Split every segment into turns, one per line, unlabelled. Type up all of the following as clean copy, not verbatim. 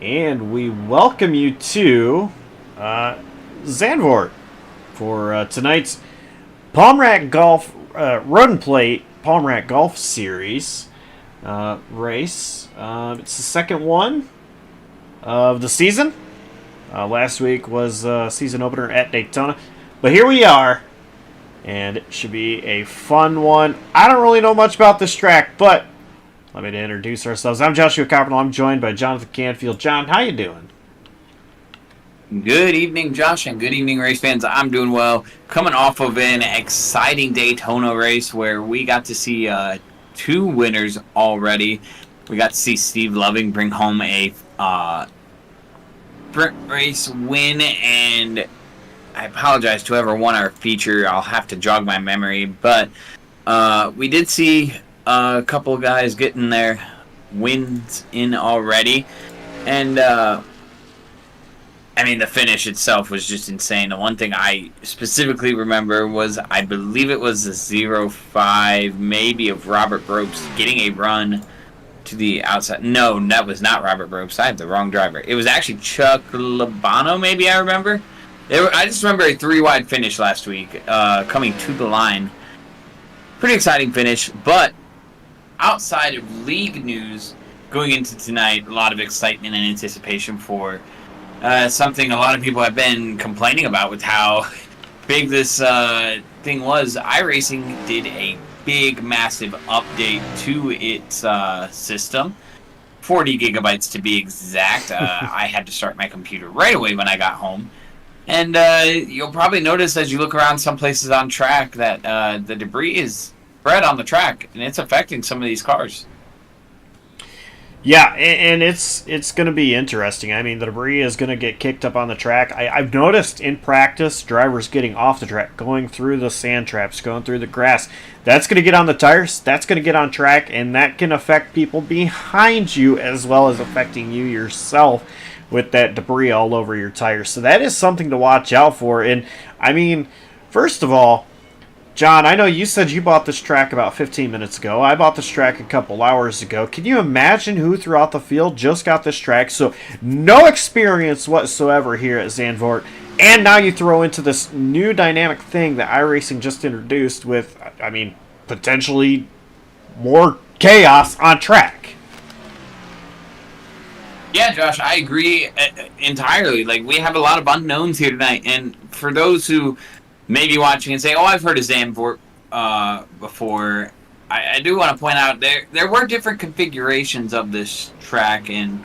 and we welcome you to Zandvoort for tonight's Palm Rack Golf Road and Plate Palm Rack Golf Series race. It's the second one of the season. Last week was season opener at Daytona, but here we are, and it should be a fun one. I don't really know much about this track, but let me introduce ourselves. I'm Joshua Copperl. I'm joined by Jonathan Canfield. John, how you doing?
Good evening, Josh, and good evening, race fans. I'm doing well. Coming off of an exciting Daytona race where we got to see two winners already. We got to see Steve Loving bring home a sprint race win, and I apologize to whoever won our feature. I'll have to jog my memory, but we did see a couple of guys getting their wins in already, and the finish itself was just insane. The one thing I specifically remember was, I believe it was the 0-5, maybe, of Robert Brooks getting a run to the outside. No, that was not Robert Brooks. I had the wrong driver. It was actually Chuck Labano, maybe, I remember. I just remember a 3-wide finish last week, coming to the line. Pretty exciting finish, but outside of league news, going into tonight, a lot of excitement and anticipation for something a lot of people have been complaining about with how big this thing was. iRacing did a big, massive update to its system. 40 gigabytes to be exact. I had to start my computer right away when I got home. And you'll probably notice as you look around some places on track that the debris is spread on the track, and it's affecting some of these cars.
Yeah, and it's going to be interesting. I mean, the debris is going to get kicked up on the track. I've noticed in practice, drivers getting off the track, going through the sand traps, going through the grass. That's going to get on the tires. That's going to get on track, and that can affect people behind you as well as affecting you yourself with that debris all over your tires. So that is something to watch out for. And, I mean, first of all, John, I know you said you bought this track about 15 minutes ago. I bought this track a couple hours ago. Can you imagine who throughout the field just got this track? So no experience whatsoever here at Zandvoort. And now you throw into this new dynamic thing that iRacing just introduced with, I mean, potentially more chaos on track.
Yeah, Josh, I agree entirely. Like, we have a lot of unknowns here tonight, and for those who may be watching and say, "Oh, I've heard of Zandvoort before," I do want to point out there were different configurations of this track, and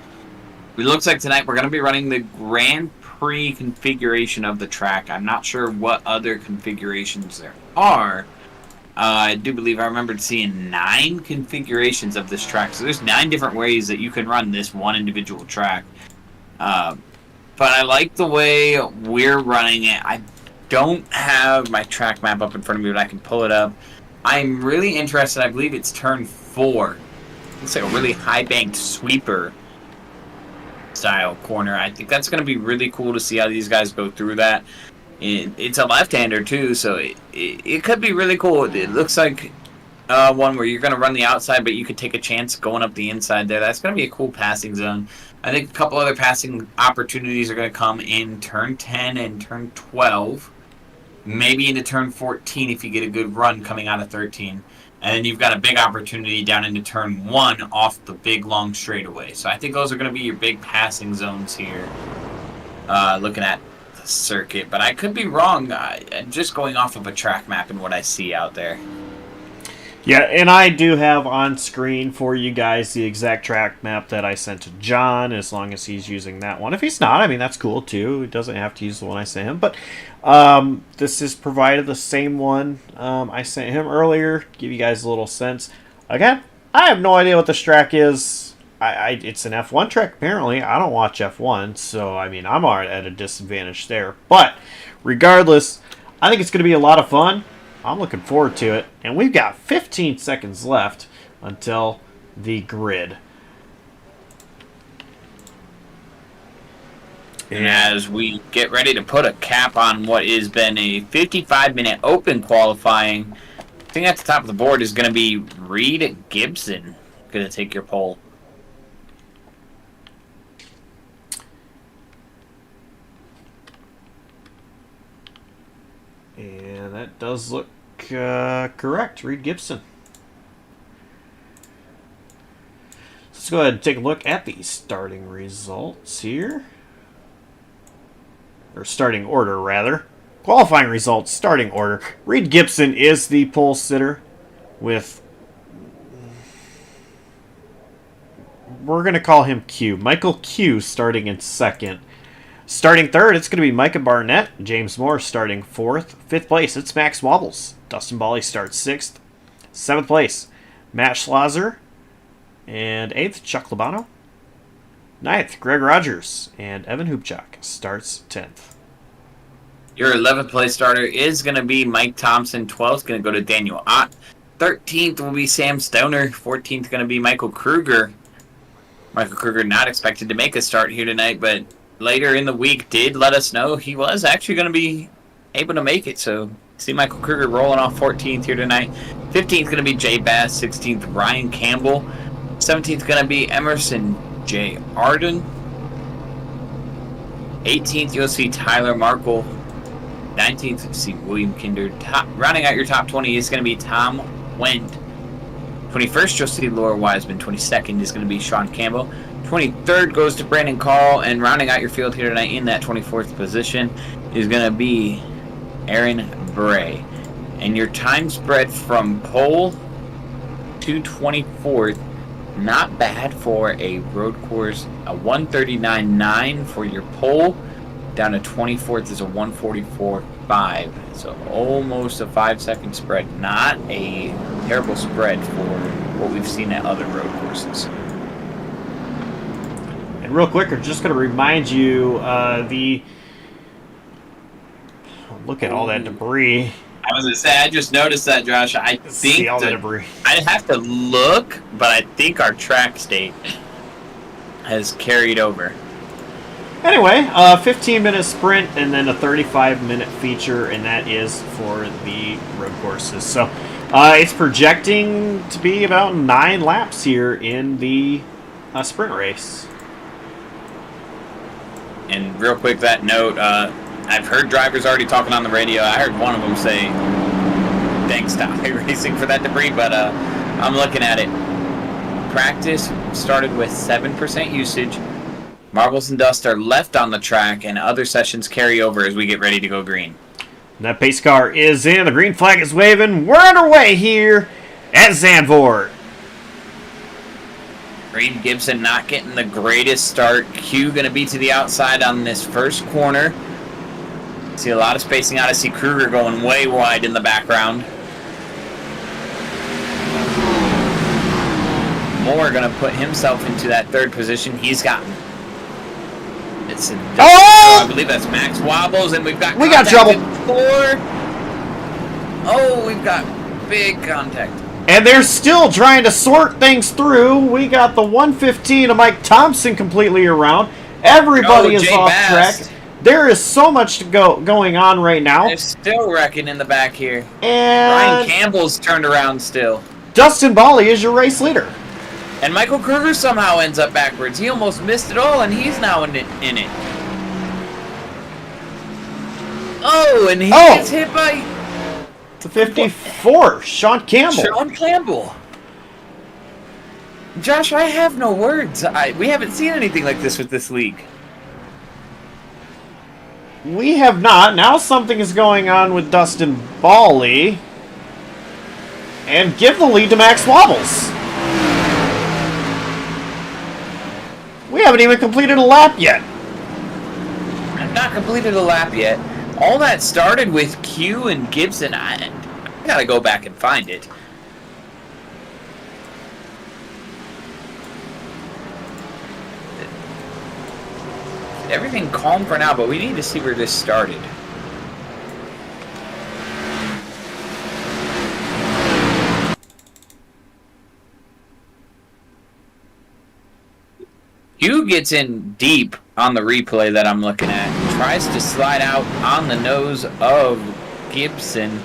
it looks like tonight we're going to be running the Grand Prix configuration of the track. I'm not sure what other configurations there are. I do believe I remembered seeing 9 configurations of this track. So there's 9 different ways that you can run this one individual track. But I like the way we're running it. I don't have my track map up in front of me, but I can pull it up. I'm really interested. I believe it's turn 4. Looks like a really high-banked sweeper style corner. I think that's going to be really cool to see how these guys go through that. It's a left-hander too, so it could be really cool. It looks like one where you're going to run the outside, but you could take a chance going up the inside there. That's going to be a cool passing zone. I think a couple other passing opportunities are going to come in turn 10 and turn 12. Maybe into turn 14 if you get a good run coming out of 13. And then you've got a big opportunity down into turn 1 off the big long straightaway. So I think those are going to be your big passing zones here. Looking at circuit, but I could be wrong. I'm just going off of a track map and what I see out there.
Yeah, and I do have on screen for you guys the exact track map that I sent to John, as long as he's using that one. If he's not, I mean, that's cool too. He doesn't have to use the one I sent him. But this is provided the same one I sent him earlier. Give you guys a little sense. Again, I have no idea what this track is. It's an F1 track, apparently. I don't watch F1, so, I mean, I'm already at a disadvantage there. But, regardless, I think it's going to be a lot of fun. I'm looking forward to it. And we've got 15 seconds left until the grid.
And as we get ready to put a cap on what has been a 55-minute open qualifying, I think at the top of the board is going to be Reed Gibson going to take your pole.
And that does look correct. Reed Gibson. Let's go ahead and take a look at the starting results here. Or starting order, rather. Qualifying results, starting order. Reed Gibson is the pole sitter with... We're going to call him Q. Michael Q starting in second. Starting third, it's going to be Micah Barnett. James Moore starting fourth. Fifth place, it's Max Wobbles. Dustin Bally starts sixth. Seventh place, Matt Schlosser. And eighth, Chuck Labano. Ninth, Greg Rogers. And Evan Hoopchak starts 10th.
Your 11th place starter is going to be Mike Thompson. 12th going to go to Daniel Ott. 13th will be Sam Stoner. 14th going to be Michael Kruger. Michael Kruger not expected to make a start here tonight, but later in the week did let us know he was actually going to be able to make it. So see Michael Kruger rolling off 14th here tonight. 15th going to be Jay Bass. 16th Ryan Campbell. 17th going to be Emerson J. Arden. 18th you'll see Tyler Markle. 19th you'll see William Kinder. Rounding out your top 20 is going to be Tom Wendt. 21st you'll see Laura Wiseman. 22nd is going to be Sean Campbell. 23rd goes to Brandon Call, and rounding out your field here tonight in that 24th position is going to be Aaron Bray. And your time spread from pole to 24th, not bad for a road course. A 139.9 for your pole, down to 24th is a 144.5. So almost a 5-second spread. Not a terrible spread for what we've seen at other road courses.
And real quick, I'm just going to remind you, look at all that debris.
I was going to say, I just noticed that, Josh. I think
see all the debris.
I'd have to look, but I think our track state has carried over.
Anyway, a 15-minute sprint and then a 35-minute feature, and that is for the road courses. So it's projecting to be about 9 laps here in the sprint race.
And real quick, that note, I've heard drivers already talking on the radio. I heard one of them say, thanks to iRacing for that debris, but I'm looking at it. Practice started with 7% usage. Marbles and dust are left on the track, and other sessions carry over as we get ready to go green.
And that pace car is in. The green flag is waving. We're underway here at Zandvoort.
Reed Gibson not getting the greatest start. Q going to be to the outside on this first corner. See a lot of spacing out. I see Kruger going way wide in the background. Moore going to put himself into that third position. He's gotten... It's a I believe that's Max Wobbles, and we got
trouble.
We've got big contact.
And they're still trying to sort things through. We got the 115 of Mike Thompson completely around. Everybody is off track. There is so much going on right now.
They're still wrecking in the back here.
And
Ryan Campbell's turned around still.
Dustin Bally is your race leader.
And Michael Kruger somehow ends up backwards. He almost missed it all, and he's now in it. Oh, and he gets hit by...
The 54, Sean Campbell.
Sean Campbell. Josh, I have no words. We haven't seen anything like this with this league.
We have not. Now something is going on with Dustin Bally. And give the lead to Max Wobbles. We haven't even completed a lap yet.
I've not completed a lap yet. All that started with Q and Gibson. I gotta go back and find it. Everything calm for now, but we need to see where this started. Q gets in deep on the replay that I'm looking at. Tries to slide out on the nose of Gibson.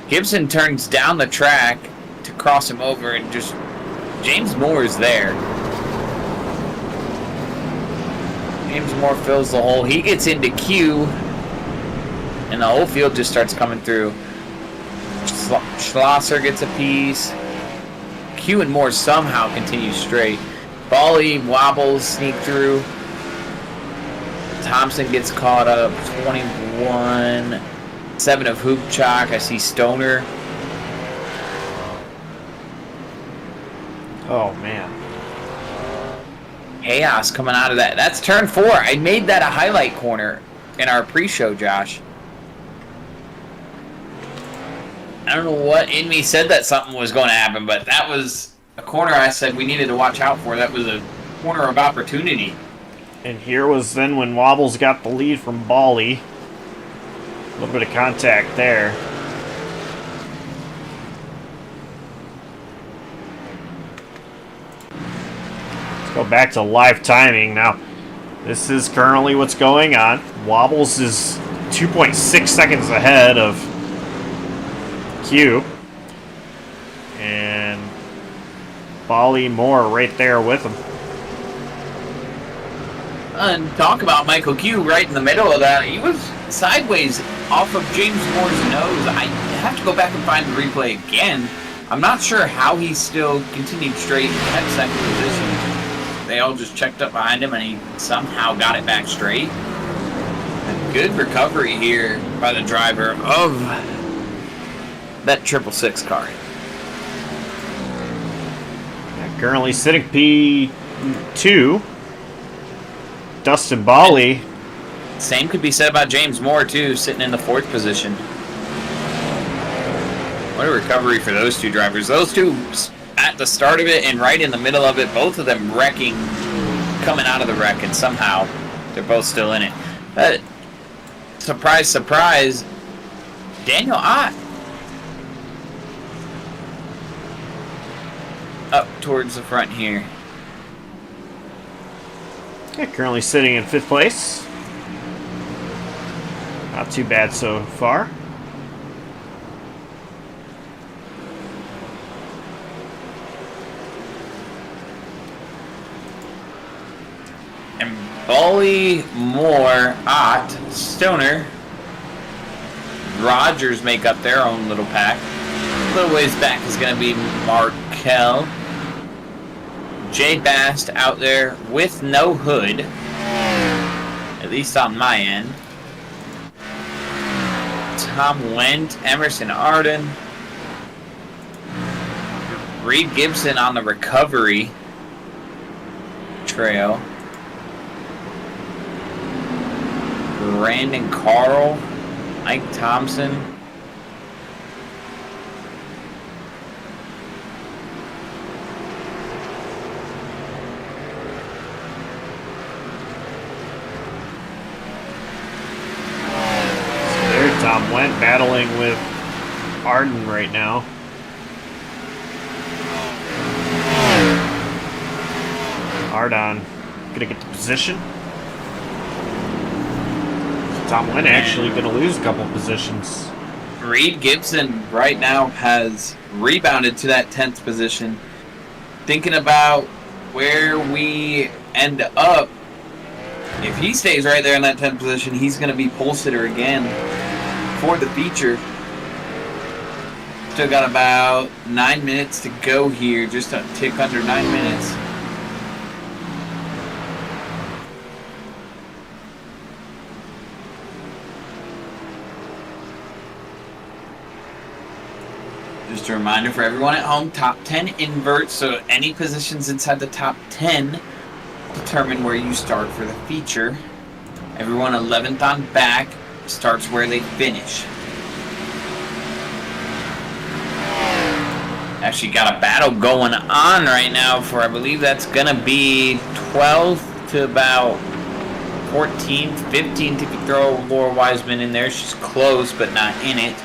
Gibson turns down the track to cross him over, and just James Moore is there. James Moore fills the hole. He gets into Q. And the whole field just starts coming through. Schlosser gets a piece. Q and Moore somehow continue straight. Bally wobbles, sneak through. Thompson gets caught up. 21. 7 of Hoop Chalk. I see Stoner.
Oh, man.
Chaos coming out of that. That's turn 4. I made that a highlight corner in our pre-show, Josh. I don't know what in me said that something was going to happen, but that was a corner I said we needed to watch out for. That was a corner of opportunity.
And here was then when Wobbles got the lead from Bally. A little bit of contact there. Let's go back to live timing. Now, this is currently what's going on. Wobbles is 2.6 seconds ahead of Q. And Bally Moore right there with him.
And talk about Michael Q right in the middle of that. He was sideways off of James Moore's nose. I have to go back and find the replay again. I'm not sure how he still continued straight and kept second position. They all just checked up behind him and he somehow got it back straight. A good recovery here by the driver of that 666 car.
Currently sitting P2. Dustin Bally.
Same could be said about James Moore, too, sitting in the 4th position. What a recovery for those two drivers. Those two, at the start of it and right in the middle of it, both of them wrecking, coming out of the wreck, and somehow they're both still in it. But, surprise, surprise, Daniel Ott up towards the front here.
Yeah, currently sitting in 5th place. Not too bad so far.
And Bally, Moore, Ott, Stoner, Rogers make up their own little pack. A little ways back is going to be Markel. Jay Bast out there with no hood, at least on my end. Tom Wendt, Emerson Arden, Reed Gibson on the recovery trail. Brandon Carl, Mike Thompson.
Tom Wendt battling with Arden right now. Arden gonna get the position. Tom Wendt actually gonna lose a couple positions.
Reed Gibson right now has rebounded to that 10th position. Thinking about where we end up, if he stays right there in that 10th position, he's going to be pole sitter again for the feature. Still got about 9 minutes to go here, just a tick under 9 minutes. Just a reminder for everyone at home, top 10 inverts, so any positions inside the top 10 determine where you start for the feature. Everyone 11th on back starts where they finish. Actually got a battle going on right now for, I believe that's going to be 12th to about 14th, 15th if you throw Laura Wiseman in there. She's close but not in it.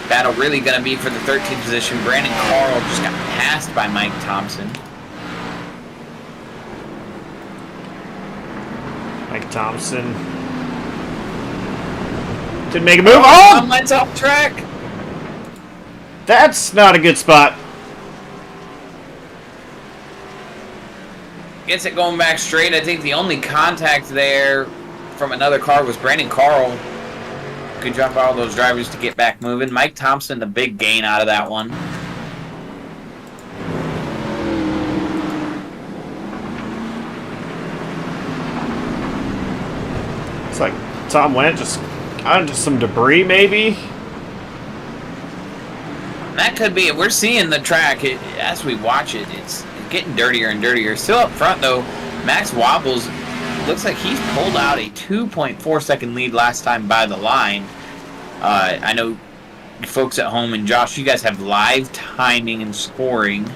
Battle really going to be for the 13th position. Brandon Carl just got passed by Mike Thompson.
Mike Thompson didn't make a move. Oh!
Lights off track.
That's not a good spot.
Gets it going back straight. I think the only contact there from another car was Brandon Carl. Good job by all those drivers to get back moving. Mike Thompson, the big gain out of that one.
It's like Tom went just onto some debris, maybe.
That could be it. We're seeing the track as we watch it. It's getting dirtier and dirtier. Still up front, though, Max Wobbles looks like he's pulled out a 2.4-second lead last time by the line. I know folks at home and Josh, you guys have live timing and scoring.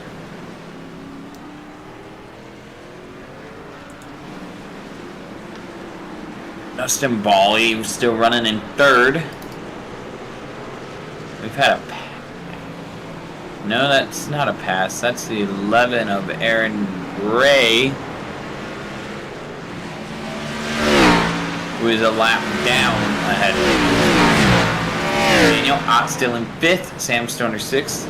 Dustin Bally was still running in third. We've had a... No, that's not a pass. That's the 11 of Aaron Ray, who is a lap down ahead. Daniel Ott still in 5th. Sam Stoner 6th.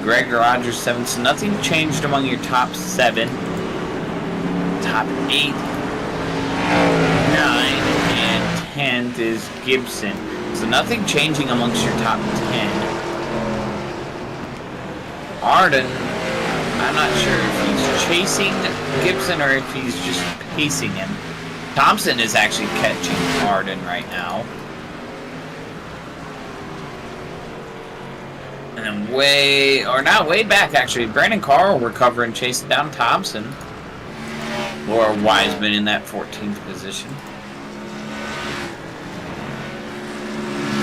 Greg Rogers 7th. So nothing changed among your top 7. Top 8. 9 and 10th is Gibson. So nothing changing amongst your top 10. Arden, I'm not sure if he's chasing Gibson or if he's just pacing him. Thompson is actually catching Arden right now. And then way back actually, Brandon Carl recovering, chasing down Thompson. Laura Wiseman in that 14th position.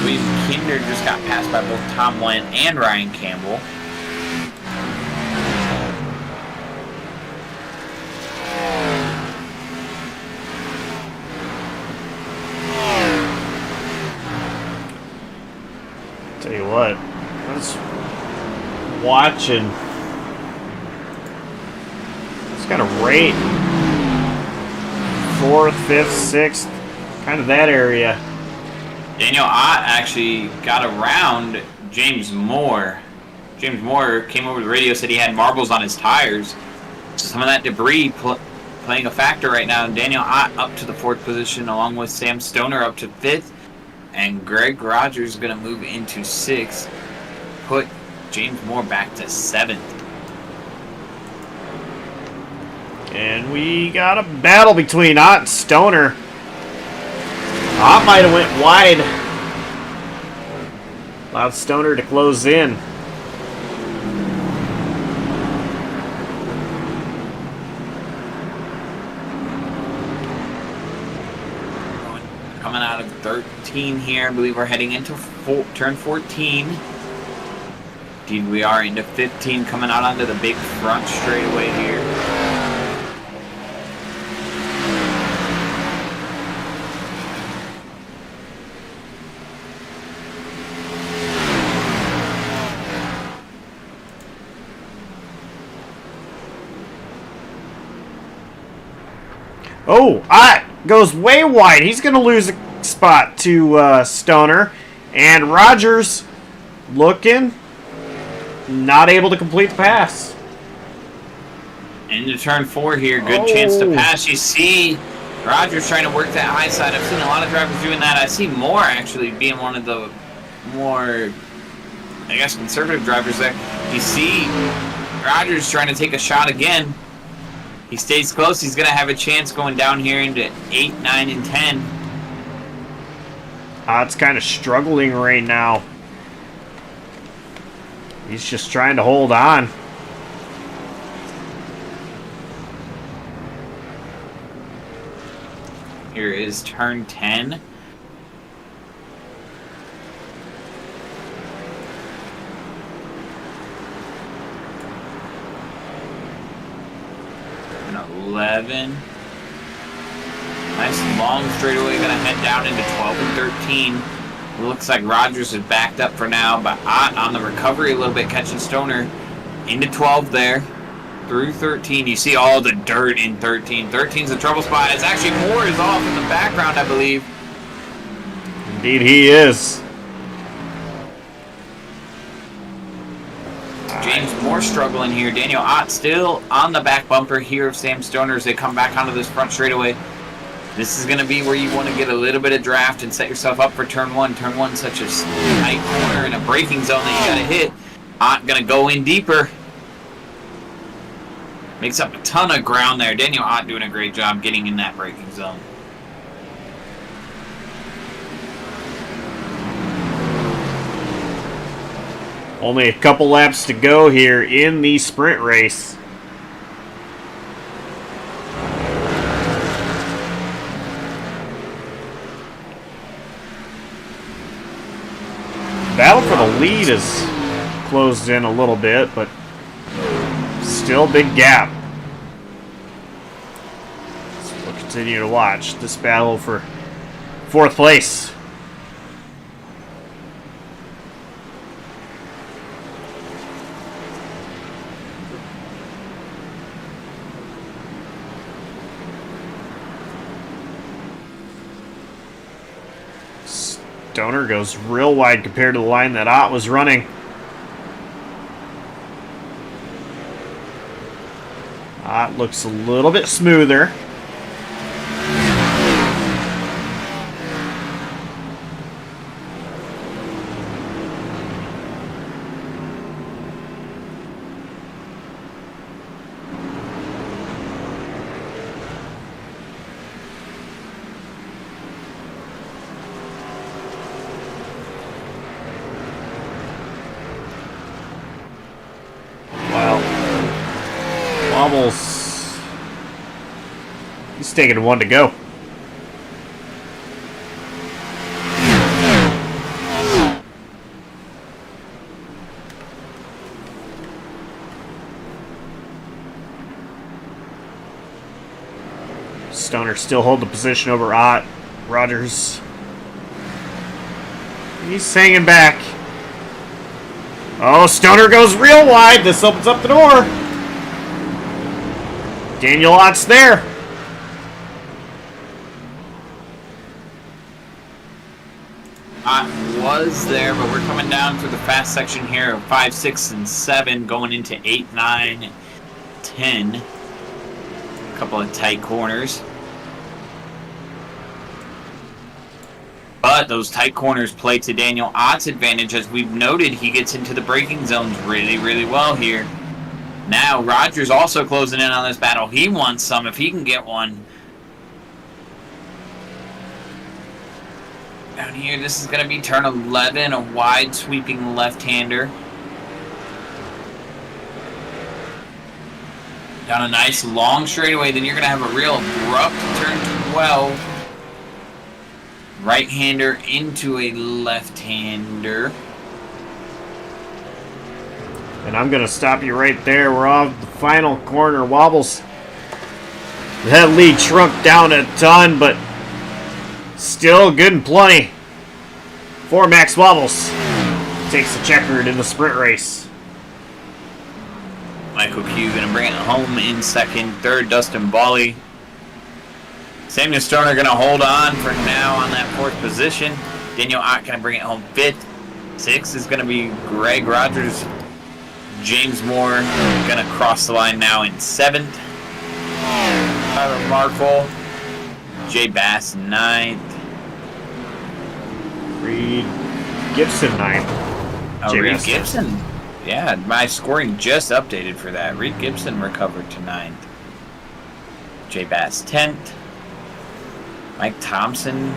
Louise Kinder just got passed by both Tom Wendt and Ryan Campbell.
Tell you what, I was watching. It's got a rate 4th, 5th, 6th, kind of that area.
Daniel Ott actually got around James Moore. James Moore came over to the radio, said he had marbles on his tires. So some of that debris playing a factor right now. Daniel Ott up to the 4th position, along with Sam Stoner up to 5th. And Greg Rogers is going to move into 6th. Put James Moore back to 7th.
And we got a battle between Ott and Stoner. Ott might have went wide. Allowed Stoner to close in.
Coming out of 13 here, I believe we're heading into turn 14. Indeed, we are into 15, coming out onto the big front straightaway here.
Oh, Ott goes way wide. He's going to lose a spot to Stoner. And Rogers looking, not able to complete the pass.
Into turn 4 here, good chance to pass. You see Rogers trying to work that high side. I've seen a lot of drivers doing that. I see Moore actually being one of the more, I guess, conservative drivers there. You see Rogers trying to take a shot again. He stays close. He's going to have a chance going down here into 8, 9, and 10.
Ott's kind of struggling right now. He's just trying to hold on.
Here is turn 10. And 11. Nice long straightaway, gonna head down into 12 and 13. It looks like Rogers is backed up for now, but Ott on the recovery a little bit, catching Stoner into 12 there. Through 13, you see all the dirt in 13. 13's a trouble spot. It's actually Moore is off in the background, I believe.
Indeed he is.
James Moore struggling here. Daniel Ott still on the back bumper here of Sam Stoner as they come back onto this front straightaway. This is going to be where you want to get a little bit of draft and set yourself up for turn one. Turn one, such a tight corner and a braking zone that you got to hit. Ott going to go in deeper. Makes up a ton of ground there. Daniel Ott doing a great job getting in that braking zone.
Only a couple laps to go here in the sprint race. Battle for the lead is closed in a little bit, but still big gap. So we'll continue to watch this battle for fourth place. Stoner goes real wide compared to the line that Ott was running. Ott looks a little bit smoother. Wobbles. He's taking one to go. Stoner still hold the position over Ott. Rogers. He's hanging back. Oh, Stoner goes real wide. This opens up the door. Daniel Ott's there.
Ott was there, but we're coming down through the fast section here of 5, 6, and 7, going into 8, 9, 10. A couple of tight corners. But those tight corners play to Daniel Ott's advantage. As we've noted, he gets into the braking zones really, really well here. Now, Rogers also closing in on this battle. He wants some if he can get one. Down here, this is going to be turn 11, a wide sweeping left-hander. Down a nice long straightaway, then you're going to have a real abrupt turn 12. Right-hander into a left-hander.
And I'm going to stop you right there. We're on the final corner. Wobbles. That lead shrunk down a ton, but still good and plenty for Max Wobbles. Takes the checkered in the sprint race.
Michael Q going to bring it home in second. Third, Dustin Bawley. Samuel Stoner going to hold on for now on that fourth position. Daniel Ott going to bring it home fifth. Sixth is going to be Greg Rogers. James Moore going to cross the line now in seventh. Tyler Markle. Jay Bass ninth.
Reed Gibson ninth.
Oh, Reed Gibson. Yeah, my scoring just updated for that. Reed Gibson recovered to ninth. Jay Bass 10th. Mike Thompson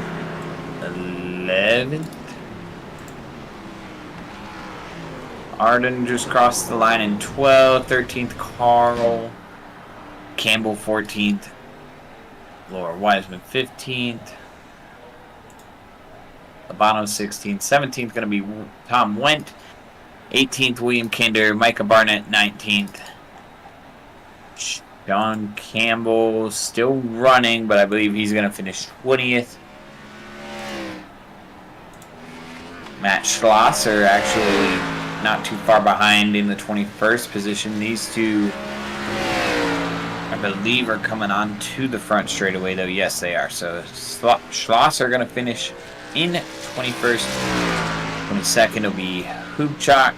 11th. Arden just crossed the line in 12th. 13th, Carl Campbell 14th. Laura Wiseman 15th. Labano 16th. 17th going to be Tom Wendt. 18th, William Kinder. Micah Barnett 19th. John Campbell still running, but I believe he's going to finish 20th. Matt Schlosser actually not too far behind in the 21st position. These two, I believe, are coming on to the front straightaway, though. Yes, they are. So Schlosser going to finish in 21st. 22nd will be Hoopchak.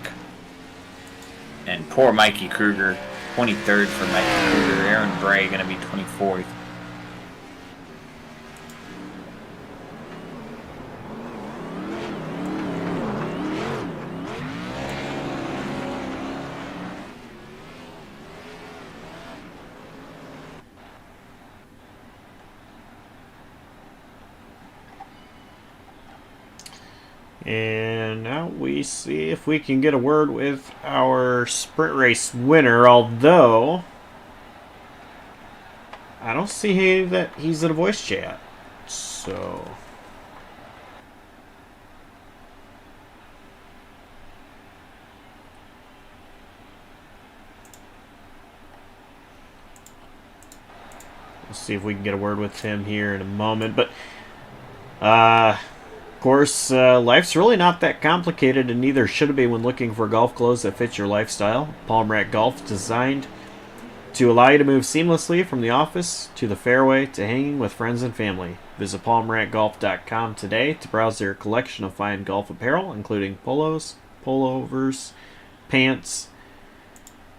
And poor Mikey Kruger. 23rd for Mikey Kruger. Aaron Bray going to be 24th.
And now we see if we can get a word with our sprint race winner, although I don't see that he's in a voice chat. So we'll see if we can get a word with him here in a moment. But of course, life's really not that complicated, and neither should it be when looking for golf clothes that fit your lifestyle. Palm Rack Golf designed to allow you to move seamlessly from the office to the fairway to hanging with friends and family. Visit palmrackgolf.com today to browse their collection of fine golf apparel, including polos, pullovers, pants,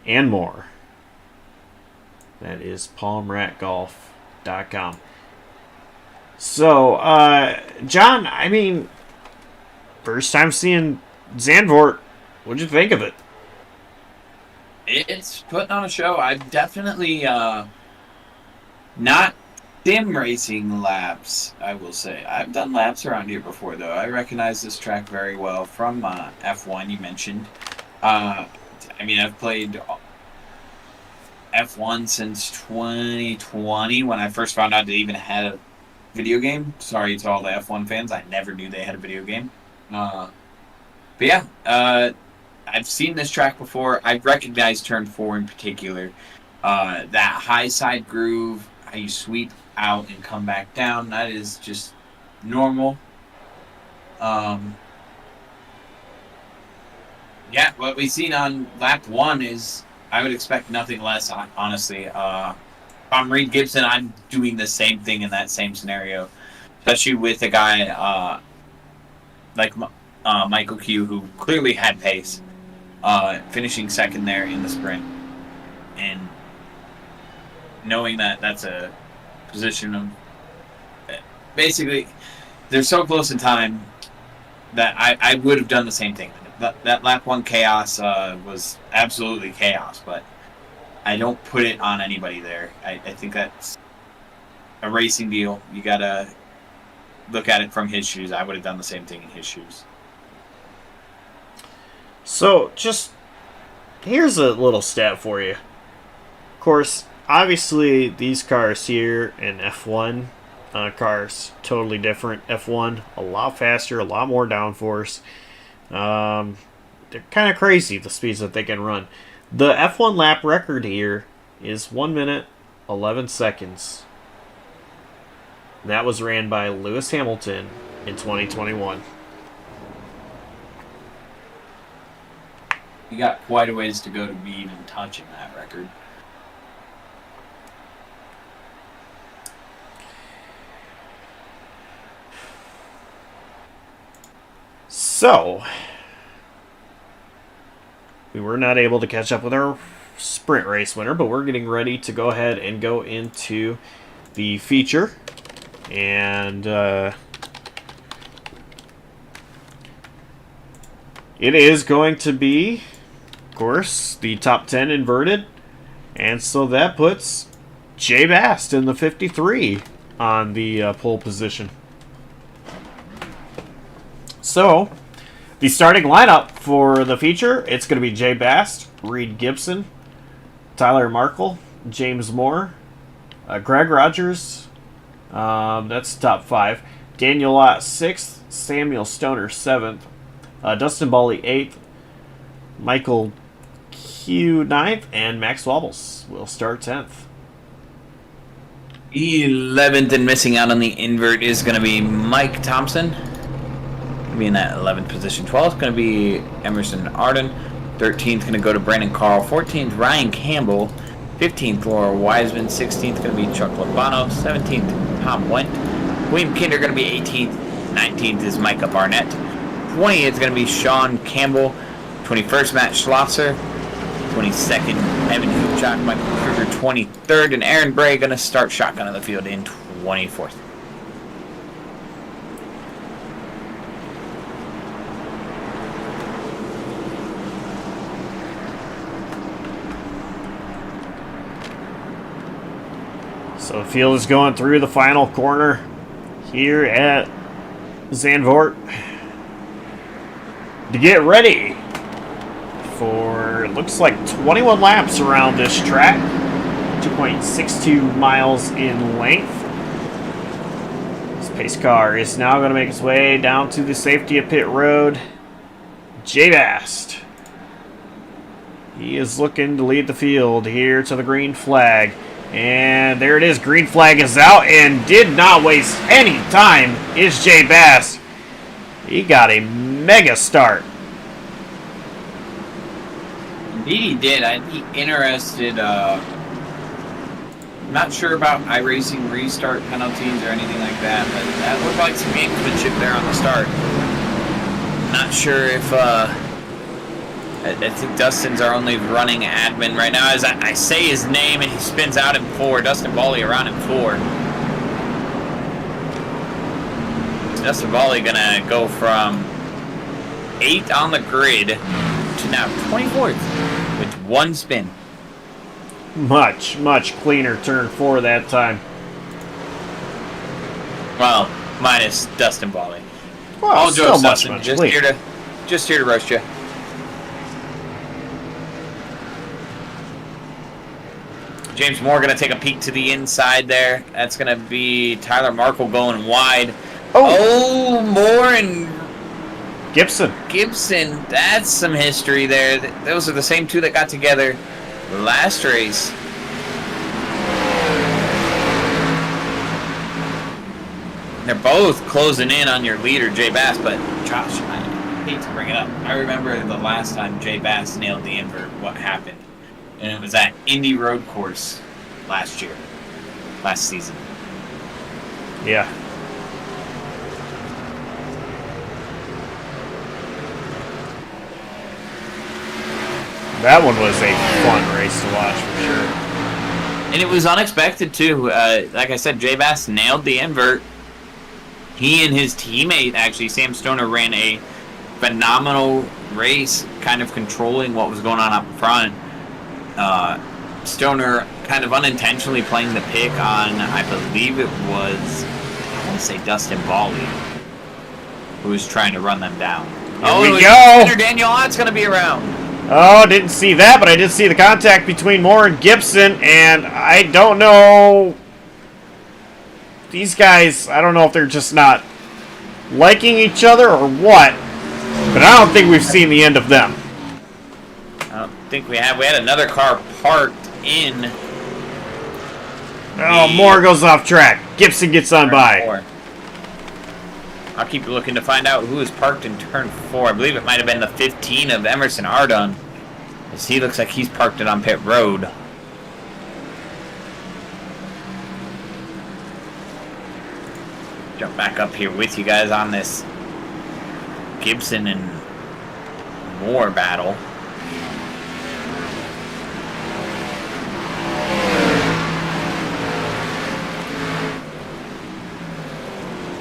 and more. That is palmrackgolf.com. So, John, I mean, first time seeing Zandvoort. What'd you think of it?
It's putting on a show. I've definitely not sim racing laps, I will say. I've done laps around here before, though. I recognize this track very well from F1 you mentioned. I mean, I've played F1 since 2020 when I first found out they even had a video game. Sorry to all the F1 fans. I never knew they had a video game. But yeah, I've seen this track before. I recognize Turn 4 in particular. That high side groove, how you sweep out and come back down, that is just normal. Yeah, what we've seen on lap 1 is, I would expect nothing less, honestly. I'm Reed Gibson, I'm doing the same thing in that same scenario, especially with a guy like Michael Q, who clearly had pace, finishing second there in the sprint, and knowing that that's a position of basically they're so close in time that I would have done the same thing. That lap 1 chaos was absolutely chaos, but I don't put it on anybody there. I think that's a racing deal. You gotta look at it from his shoes. I would have done the same thing in his shoes.
So, just here's a little stat for you. Of course, obviously, these cars here in F1 cars totally different. F1 a lot faster, a lot more downforce. They're kind of crazy the speeds that they can run. The F1 lap record here is 1 minute 11 seconds. That was ran by Lewis Hamilton in 2021.
You got quite a ways to go to be even touching that record.
So, we were not able to catch up with our sprint race winner, but we're getting ready to go ahead and go into the feature. And it is going to be, of course, the top 10 inverted. And so that puts Jay Bast in the 53 on the pole position. So, the starting lineup for the feature, it's going to be Jay Bast, Reed Gibson, Tyler Markle, James Moore, Greg Rogers, that's top 5, Daniel Lott 6th, Samuel Stoner 7th, Dustin Bawley 8th, Michael Q 9th, and Max Wobbles will start 10th.
11th and missing out on the invert is going to be Mike Thompson. Be in that 11th position. 12th going to be Emerson Arden. 13th going to go to Brandon Carl. 14th Ryan Campbell. 15th Laura Wiseman. 16th going to be Chuck Lobano. 17th Tom Wendt. William Kinder going to be 18th. 19th is Micah Barnett. 20th is going to be Sean Campbell. 21st Matt Schlosser. 22nd Evan Hubchak. Michael Kruger 23rd, and Aaron Bray going to start shotgun on the field in 24th.
So the field is going through the final corner here at Zandvoort. to get ready for, it looks like 21 laps around this track. 2.62 miles in length. This pace car is now going to make its way down to the safety of pit road. Jay Bast. He is looking to lead the field here to the green flag. And there it is. Green flag is out and did not waste any time. Is Jay Bast. He got a mega start.
Indeed he did. I'd be interested. Not sure about iRacing restart penalties or anything like that, but that looked like some gamesmanship there on the start. Not sure if I think Dustin's our only running admin right now. As I say his name and he spins out in 4. Dustin Bally around in 4. So Dustin Bally gonna go from 8 on the grid to now 24th with 1 spin.
Much, much cleaner turn 4 that time.
Well, minus Dustin Bally.
Well,
All jokes,
much,
Dustin.
much
Just
cleaner.
here to roast you. James Moore going to take a peek to the inside there. That's going to be Tyler Markle going wide. Oh, Moore and
Gibson.
That's some history there. Those are the same two that got together last race. They're both closing in on your leader, Jay Bass, but Josh, I hate to bring it up. I remember the last time Jay Bass nailed the invert, what happened. And it was at Indy Road Course last season.
Yeah. That one was a fun race to watch for sure.
And it was unexpected too. Like I said, Jay Bass nailed the invert. He and his teammate, actually, Sam Stoner, ran a phenomenal race, kind of controlling what was going on up front. Stoner kind of unintentionally playing the pick on, I believe it was, I want to say Dustin Bally, who was trying to run them down.
Here we go.
Daniel Ott's going to be around.
Oh, didn't see that, but I did see the contact between Moore and Gibson, and I don't know. These guys, I don't know if they're just not liking each other or what, but I don't think we've seen the end of them.
I don't think we have. We had another car parked in.
Oh, Moore goes off track. Gibson gets on by.
4. I'll keep looking to find out who is parked in turn 4. I believe it might have been the 15 of Emerson Ardon, as he looks like he's parked it on pit road. Jump back up here with you guys on this Gibson and Moore battle.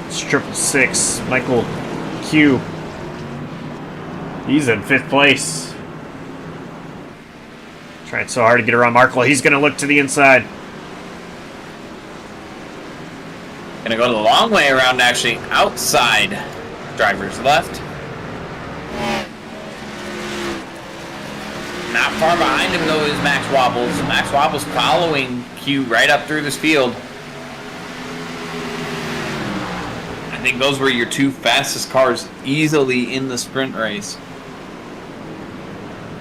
It's 666, Michael Q. He's in 5th place. Trying so hard to get around Markle. He's going to look to the inside.
Gonna go the long way around, actually, outside driver's left. Not far behind him, though, is Max Wobbles. Max Wobbles following Q right up through this field. I think those were your 2 fastest cars easily in the sprint race.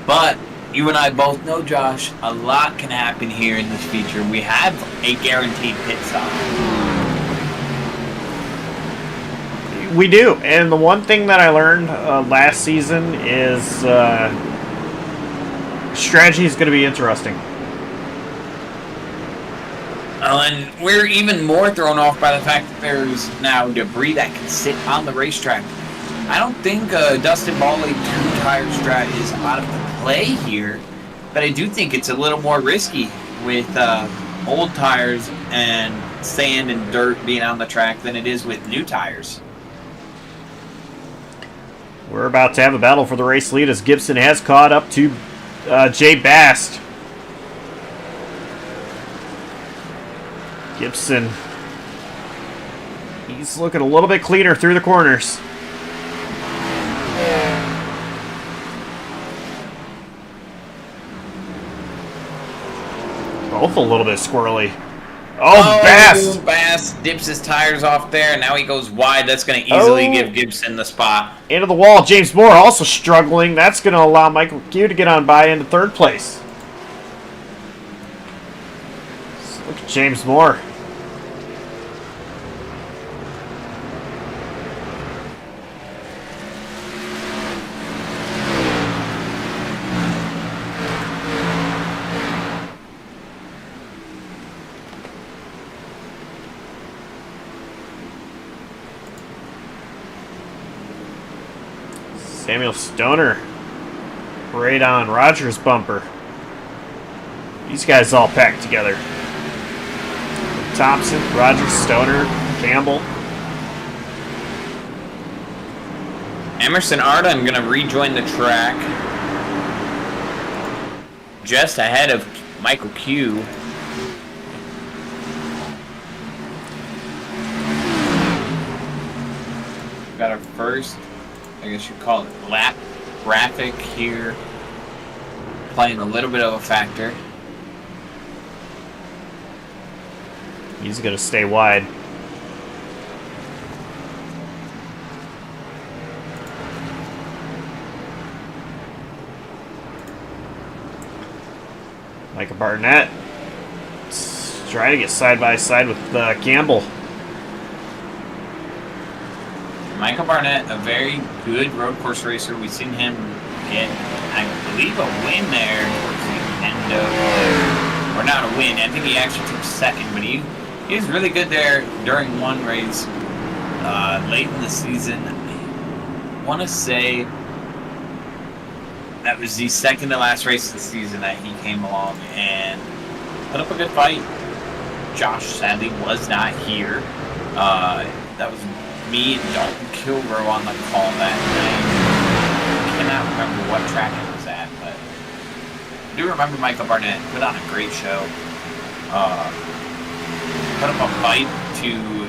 But you and I both know, Josh, a lot can happen here in this feature. We have a guaranteed pit stop.
We do, and the one thing that I learned last season is strategy is going to be interesting.
And we're even more thrown off by the fact that there's now debris that can sit on the racetrack. I don't think Dustin Bally 2-tire strat is out of the play here, but I do think it's a little more risky with old tires and sand and dirt being on the track than it is with new tires.
We're about to have a battle for the race lead as Gibson has caught up to Jay Bast. Gibson, he's looking a little bit cleaner through the corners. Both a little bit squirrely. Oh, Bass!
Bass dips his tires off there, and now he goes wide. That's going to easily
Oh.
give Gibson the spot.
Into the wall. James Moore also struggling. That's going to allow Michael Q to get on by into third place. So look at James Moore. Samuel Stoner right on Rogers' bumper. These guys all packed together. Thompson, Rogers, Stoner, Campbell.
Emerson Arden going to rejoin the track just ahead of Michael Q. Got our first, I guess you'd call it, lap graphic here, playing a little bit of a factor.
He's going to stay wide. Micah Barnett trying to get side by side with Campbell.
Michael Barnett, a very good road course racer. We've seen him get, I believe, a win there towards the end of, or not a win. I think he actually took second, but he was really good there during one race late in the season. I want to say that was the second to last race of the season that he came along and put up a good fight. Josh sadly was not here. That was me and Dalton Kilbrough on the call that night. I cannot remember what track it was at, but I do remember Michael Barnett put on a great show. Put up a fight to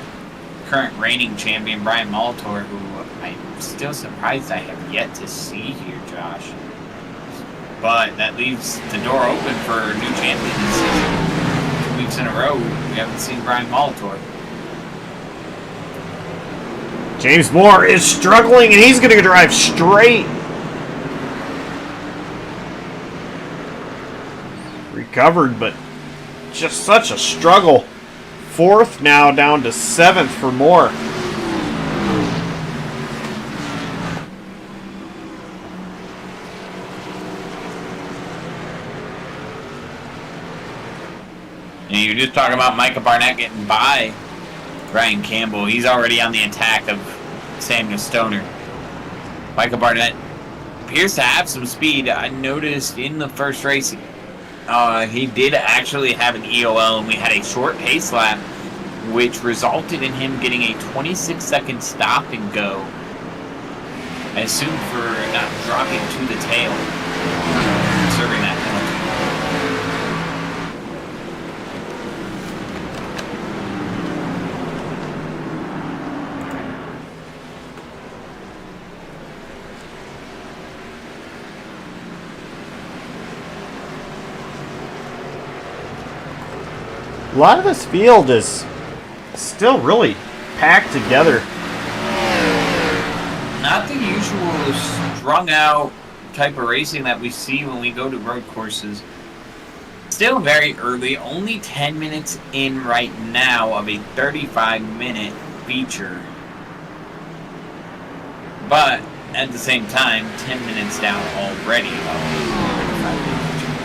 current reigning champion Brian Molitor, who I'm still surprised I have yet to see here, Josh. But that leaves the door open for a new champion this season. 2 weeks in a row, we haven't seen Brian Molitor.
James Moore is struggling, and he's going to drive straight. Recovered, but just such a struggle. Fourth now down to seventh for Moore.
And you're just talking about Micah Barnett getting by Ryan Campbell. He's already on the attack of Samuel Stoner. Micah Barnett appears to have some speed. I noticed in the first race, he did actually have an EOL, and we had a short pace lap, which resulted in him getting a 26-second stop and go. I assume for not dropping to the tail, serving that penalty.
A lot of this field is still really packed together.
Not the usual strung out type of racing that we see when we go to road courses. Still very early, only 10 minutes in right now of a 35-minute feature. But at the same time, 10 minutes down already.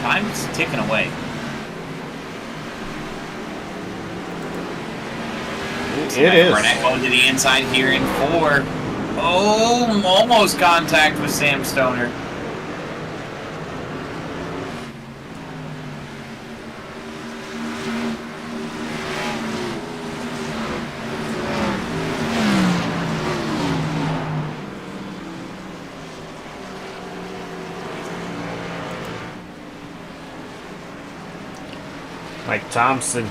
Time's ticking away.
It is.
Barnett going to the inside here in 4. Oh, almost contact with Sam Stoner.
Mike Thompson.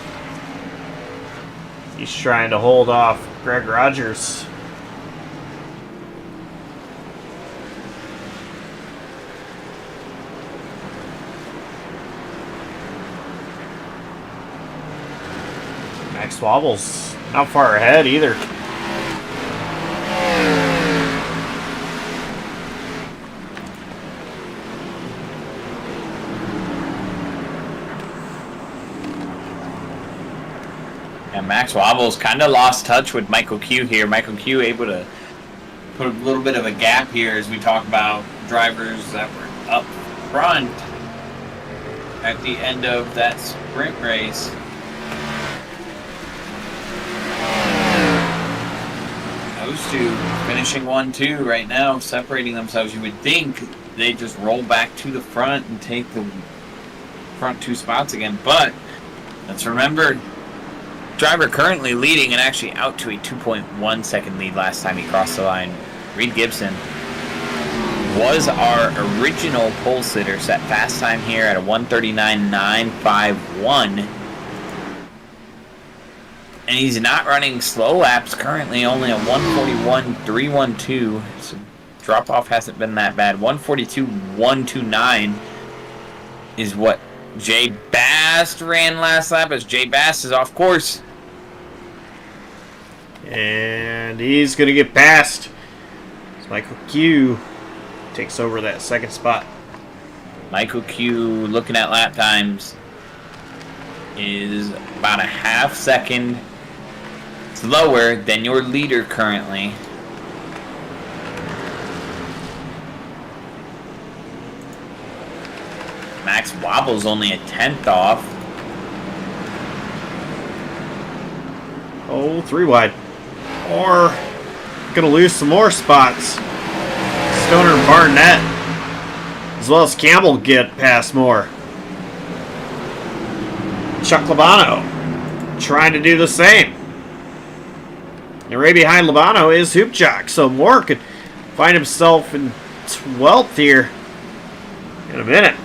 He's trying to hold off Greg Rogers. Max Wobble's not far ahead either.
And Max Wobble's kind of lost touch with Michael Q here. Michael Q able to put a little bit of a gap here as we talk about drivers that were up front at the end of that sprint race. Those two finishing 1-2 right now, separating themselves. You would think they just roll back to the front and take the front 2 spots again. But let's remember, driver currently leading and actually out to a 2.1 second lead last time he crossed the line. Reed Gibson was our original pole sitter, set fast time here at a 1:39.951. And he's not running slow laps currently, only a 1:41.312. So drop off hasn't been that bad. 1:42.129 is what Jay Bast ran last lap, as Jay Bast is off course.
And he's going to get past. Michael Q takes over that second spot.
Michael Q, looking at lap times, is about a half second slower than your leader currently. Max Wobble's only a 10th off.
Oh, 3 wide. Or going to lose some more spots. Stoner and Barnett, as well as Campbell, get past more. Chuck Labano trying to do the same. And right behind Labano is Hoopjock, so Moore could find himself in 12th here in a minute.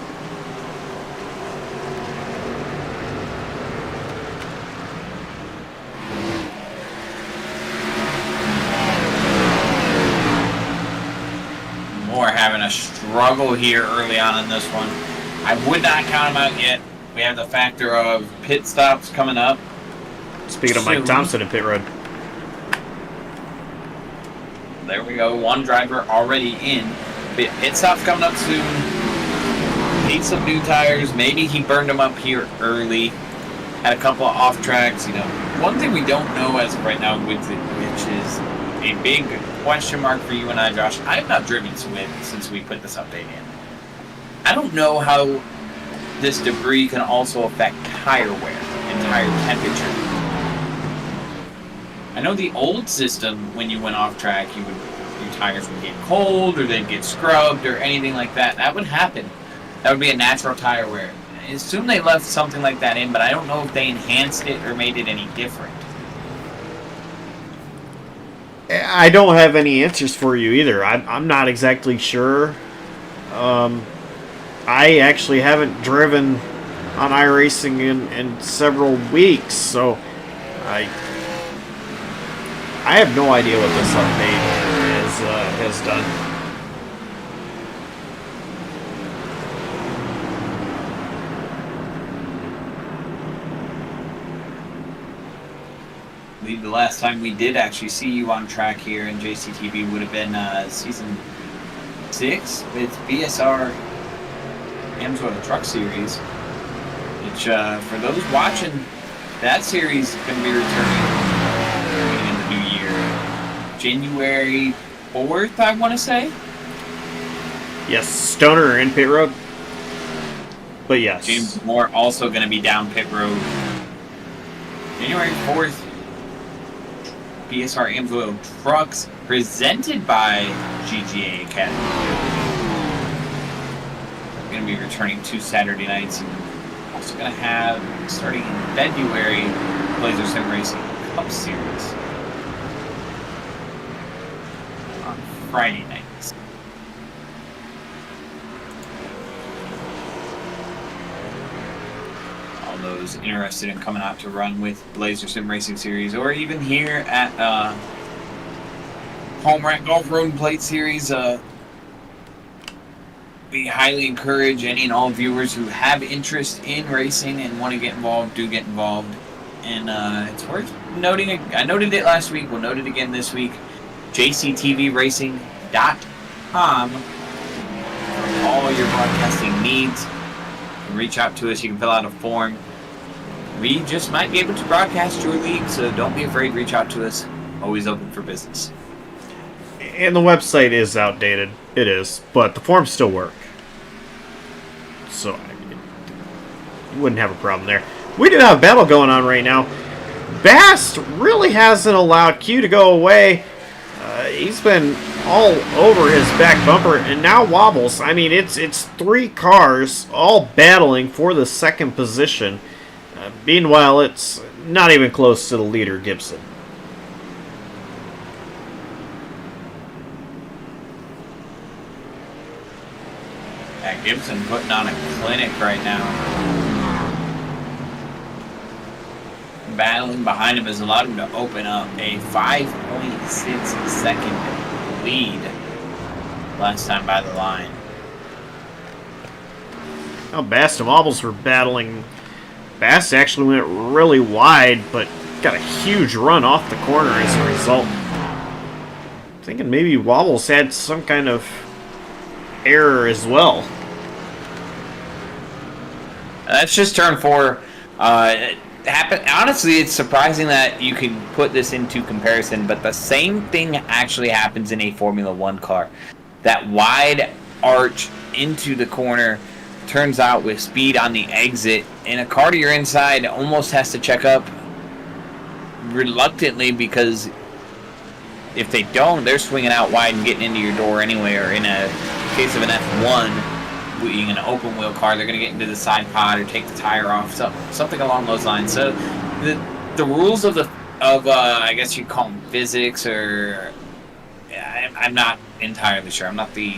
Having a struggle here early on in this one. I would not count him out yet. We have the factor of pit stops coming up.
Speaking of Mike Thompson in pit road.
There we go. One driver already in. Pit stops coming up soon. Needs some new tires. Maybe he burned them up here early. Had a couple of off tracks. You know, one thing we don't know as of right now, which is a big question mark for you and I, Josh. I have not driven Swift since we put this update in. I don't know how this debris can also affect tire wear and tire temperature. I know the old system, when you went off track, your tires would get cold or they'd get scrubbed or anything like that. That would happen. That would be a natural tire wear. I assume they left something like that in, but I don't know if they enhanced it or made it any different.
I don't have any answers for you either. I'm not exactly sure. I actually haven't driven on iRacing in several weeks, so I have no idea what this update has done.
I believe the last time we did actually see you on track here in JCTV would have been season 6 with BSR Amsoil Truck Series, which for those watching, that series is going to be returning in the new year, January 4th, I want to say.
Yes, Stoner in pit road, but yes,
James Moore also going to be down pit road. January 4th. BSR Amsoil Trucks, presented by GGA Academy. We're going to be returning 2 Saturday nights. And also going to have, starting in February, Blazer Sim Racing Cup Series on Friday nights. Those interested in coming out to run with Blazer Sim Racing Series, or even here at Home Rack Golf Road and Plate Series, we highly encourage any and all viewers who have interest in racing and want to get involved, do get involved. and it's worth noting. I noted it last week. We'll note it again this week. jctvracing.com for all your broadcasting needs. You can reach out to us. You can fill out a form. We just might be able to broadcast your league, so don't be afraid. Reach out to us. Always open for business.
And the website is outdated. It is, but the forms still work. So you wouldn't have a problem there. We do have a battle going on right now. Bast really hasn't allowed Q to go away. He's been all over his back bumper, and now Wobbles. I mean, it's 3 cars all battling for the second position. Meanwhile, it's not even close to the leader, Gibson.
Yeah, Gibson putting on a clinic right now. Battling behind him has allowed him to open up a 5.6 second lead last time by the line.
Now, Bast and Wobbles were battling. Bast actually went really wide, but got a huge run off the corner as a result. Thinking maybe Wobbles had some kind of error as well.
That's just turn 4. Honestly, it's surprising that you can put this into comparison, but the same thing actually happens in a Formula 1 car. That wide arch into the corner turns out with speed on the exit, and a car to your inside almost has to check up reluctantly, because if they don't, they're swinging out wide and getting into your door anyway, or in a case of an F1, being an open wheel car, they're going to get into the side pod or take the tire off, something along those lines. So the rules of I guess you'd call them physics, or I'm not entirely sure. I'm not the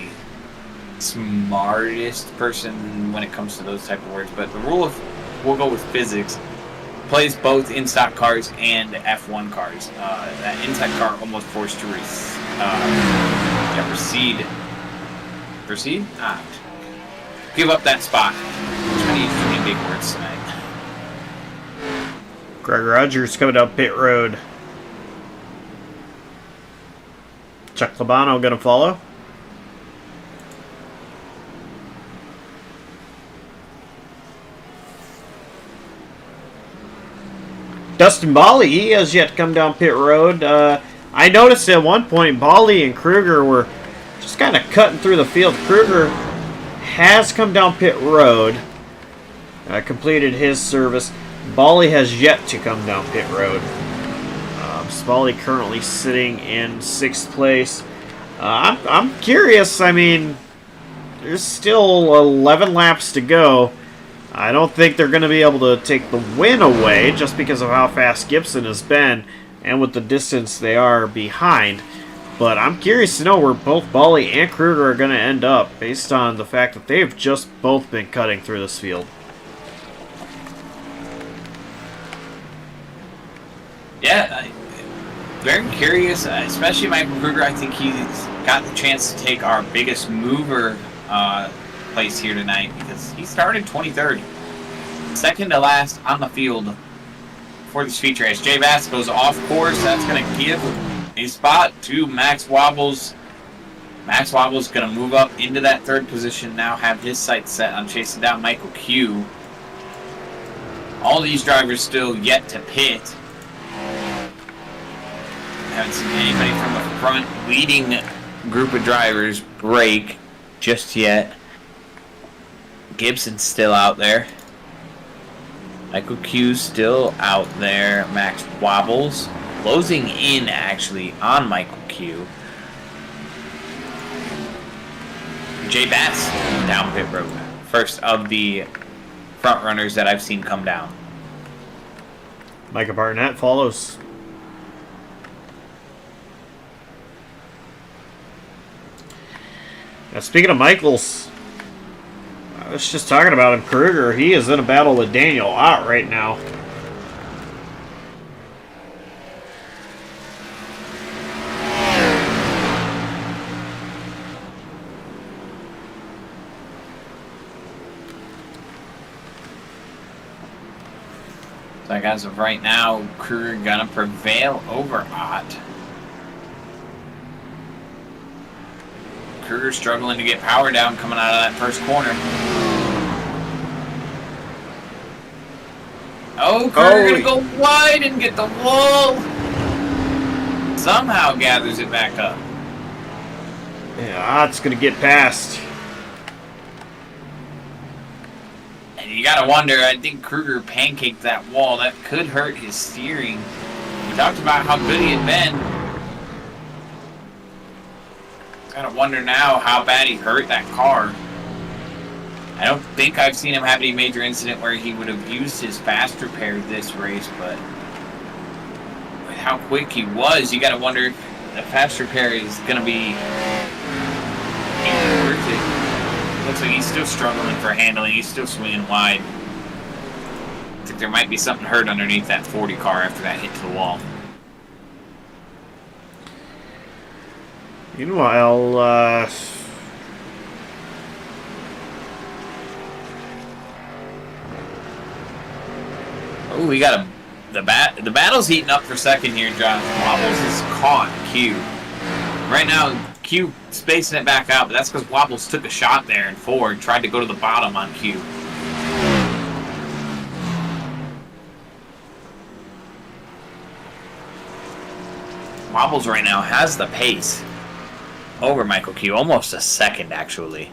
smartest person when it comes to those type of words, but the rule of, we'll go with physics, plays both in stock cars and F1 cars. That inside car almost forced to proceed? Give up that spot. I'm trying to use too many big words tonight.
Greg Rogers coming down pit road. Chuck Labano going to follow. Dustin Bali, he has yet to come down pit road. I noticed at one point Bali and Kruger were just kind of cutting through the field. Kruger has come down pit road, completed his service. Bali has yet to come down pit road. Bali currently sitting in 6th place. I'm curious. I mean, there's still 11 laps to go. I don't think they're going to be able to take the win away just because of how fast Gibson has been and with the distance they are behind. But I'm curious to know where both Bali and Kruger are going to end up based on the fact that they've just both been cutting through this field.
Yeah, very curious, especially Michael Kruger. I think he's got the chance to take our biggest mover place here tonight, because he started 23rd. Second to last on the field for this feature. As Jay Bass goes off course, that's going to give a spot to Max Wobbles. Max Wobbles going to move up into that 3rd position, now have his sights set on chasing down Michael Q. All these drivers still yet to pit. Haven't seen anybody from the front leading group of drivers break just yet. Gibson's still out there. Michael Q's still out there. Max Wobbles closing in actually on Michael Q. Jay Bass down pit road. First of the front runners that I've seen come down.
Micah Barnett follows. Now, speaking of Michaels, I was just talking about him. Kruger, he is in a battle with Daniel Ott right now.
Like as of right now, Kruger gonna prevail over Ott. Kruger struggling to get power down coming out of that first corner. Oh, Kruger gonna go wide and get the wall. Somehow gathers it back up.
Yeah, Ott's gonna get past.
And you gotta wonder, I think Kruger pancaked that wall. That could hurt his steering. We talked about how good he had been. Gotta wonder now how bad he hurt that car. I don't think I've seen him have any major incident where he would have used his fast repair this race, but with how quick he was, you gotta wonder if the fast repair is gonna be worth it. Looks like he's still struggling for handling. He's still swinging wide. I think there might be something hurt underneath that 40 car after that hit to the wall.
Meanwhile,
oh, we got the battle's heating up for second here, Josh. Wobbles is caught Q. Right now, Q spacing it back out, but that's because Wobbles took a shot there and Ford tried to go to the bottom on Q. Wobbles right now has the pace over Michael Q, almost a second actually.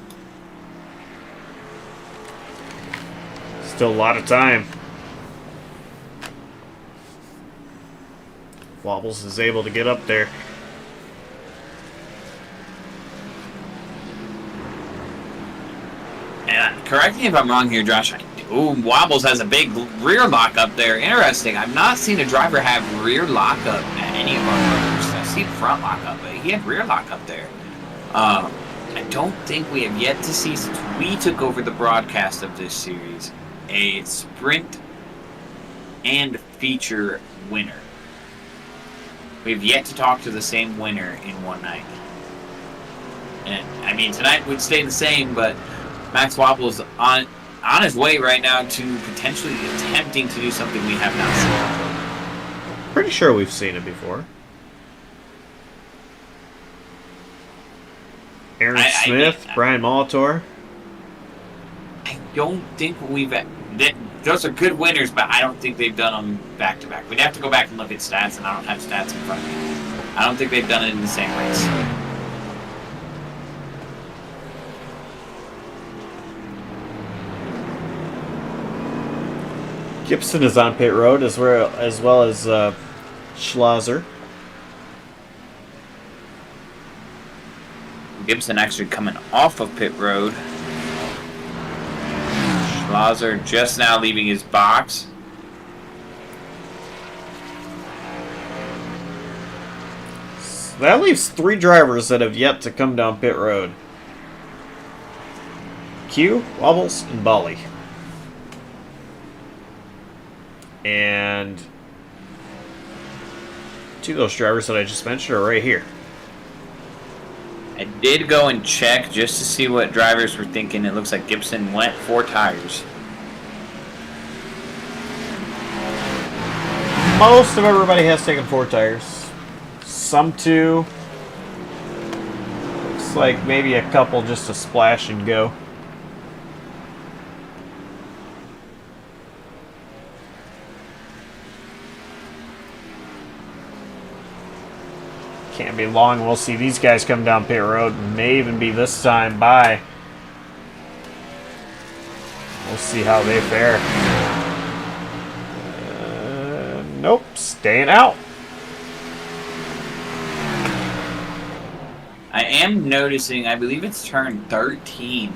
still a lot of time. Wobbles is able to get up there.
And correct me if I'm wrong here, Josh. Ooh, Wobbles has a big rear lock up there. Interesting. I've not seen a driver have rear lock up at any of our roads. I've seen front lock up, but he had rear lock up there. I don't think we have yet to see, since we took over the broadcast of this series, a sprint and feature winner. We've yet to talk to the same winner in one night. And I mean, tonight would stay the same, but Max Wobbles on his way right now to potentially attempting to do something we have not seen.
Pretty sure we've seen it before. Aaron Smith, Brian Molitor.
I don't think those are good winners, but I don't think they've done them back to back. We'd have to go back and look at stats, and I don't have stats in front of me. I don't think they've done it in the same race.
Gibson is on pit road as well as Schlosser.
Gibson actually coming off of pit road. Schlosser just now leaving his box.
So that leaves 3 drivers that have yet to come down pit road. Q, Wobbles, and Bully. And 2 of those drivers that I just mentioned are right here.
I did go and check just to see what drivers were thinking. It looks like Gibson went 4 tires.
Most of everybody has taken 4 tires. Some 2. Looks like maybe a couple just to splash and go. Can't be long. We'll see these guys come down pit road. May even be this time by. We'll see how they fare. Nope, staying out.
I am noticing, I believe it's turn 13.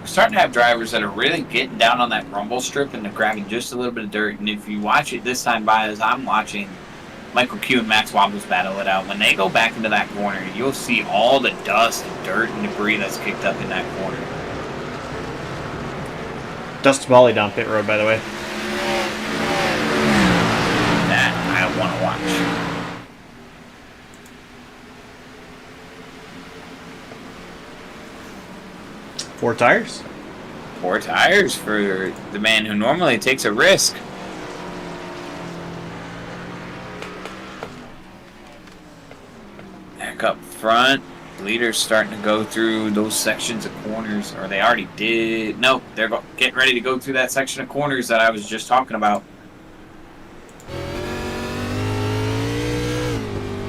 We're starting to have drivers that are really getting down on that rumble strip and they're grabbing just a little bit of dirt. And if you watch it this time by as I'm watching, Michael Q and Max Wobbles battle it out. When they go back into that corner, you'll see all the dust and dirt and debris that's kicked up in that corner.
Dusty Bolly down pit road, by the way.
That I want to watch.
4 tires.
4 tires for the man who normally takes a risk. front. Leaders starting to go through those sections of corners, or they already did. No, they're getting ready to go through that section of corners that I was just talking about.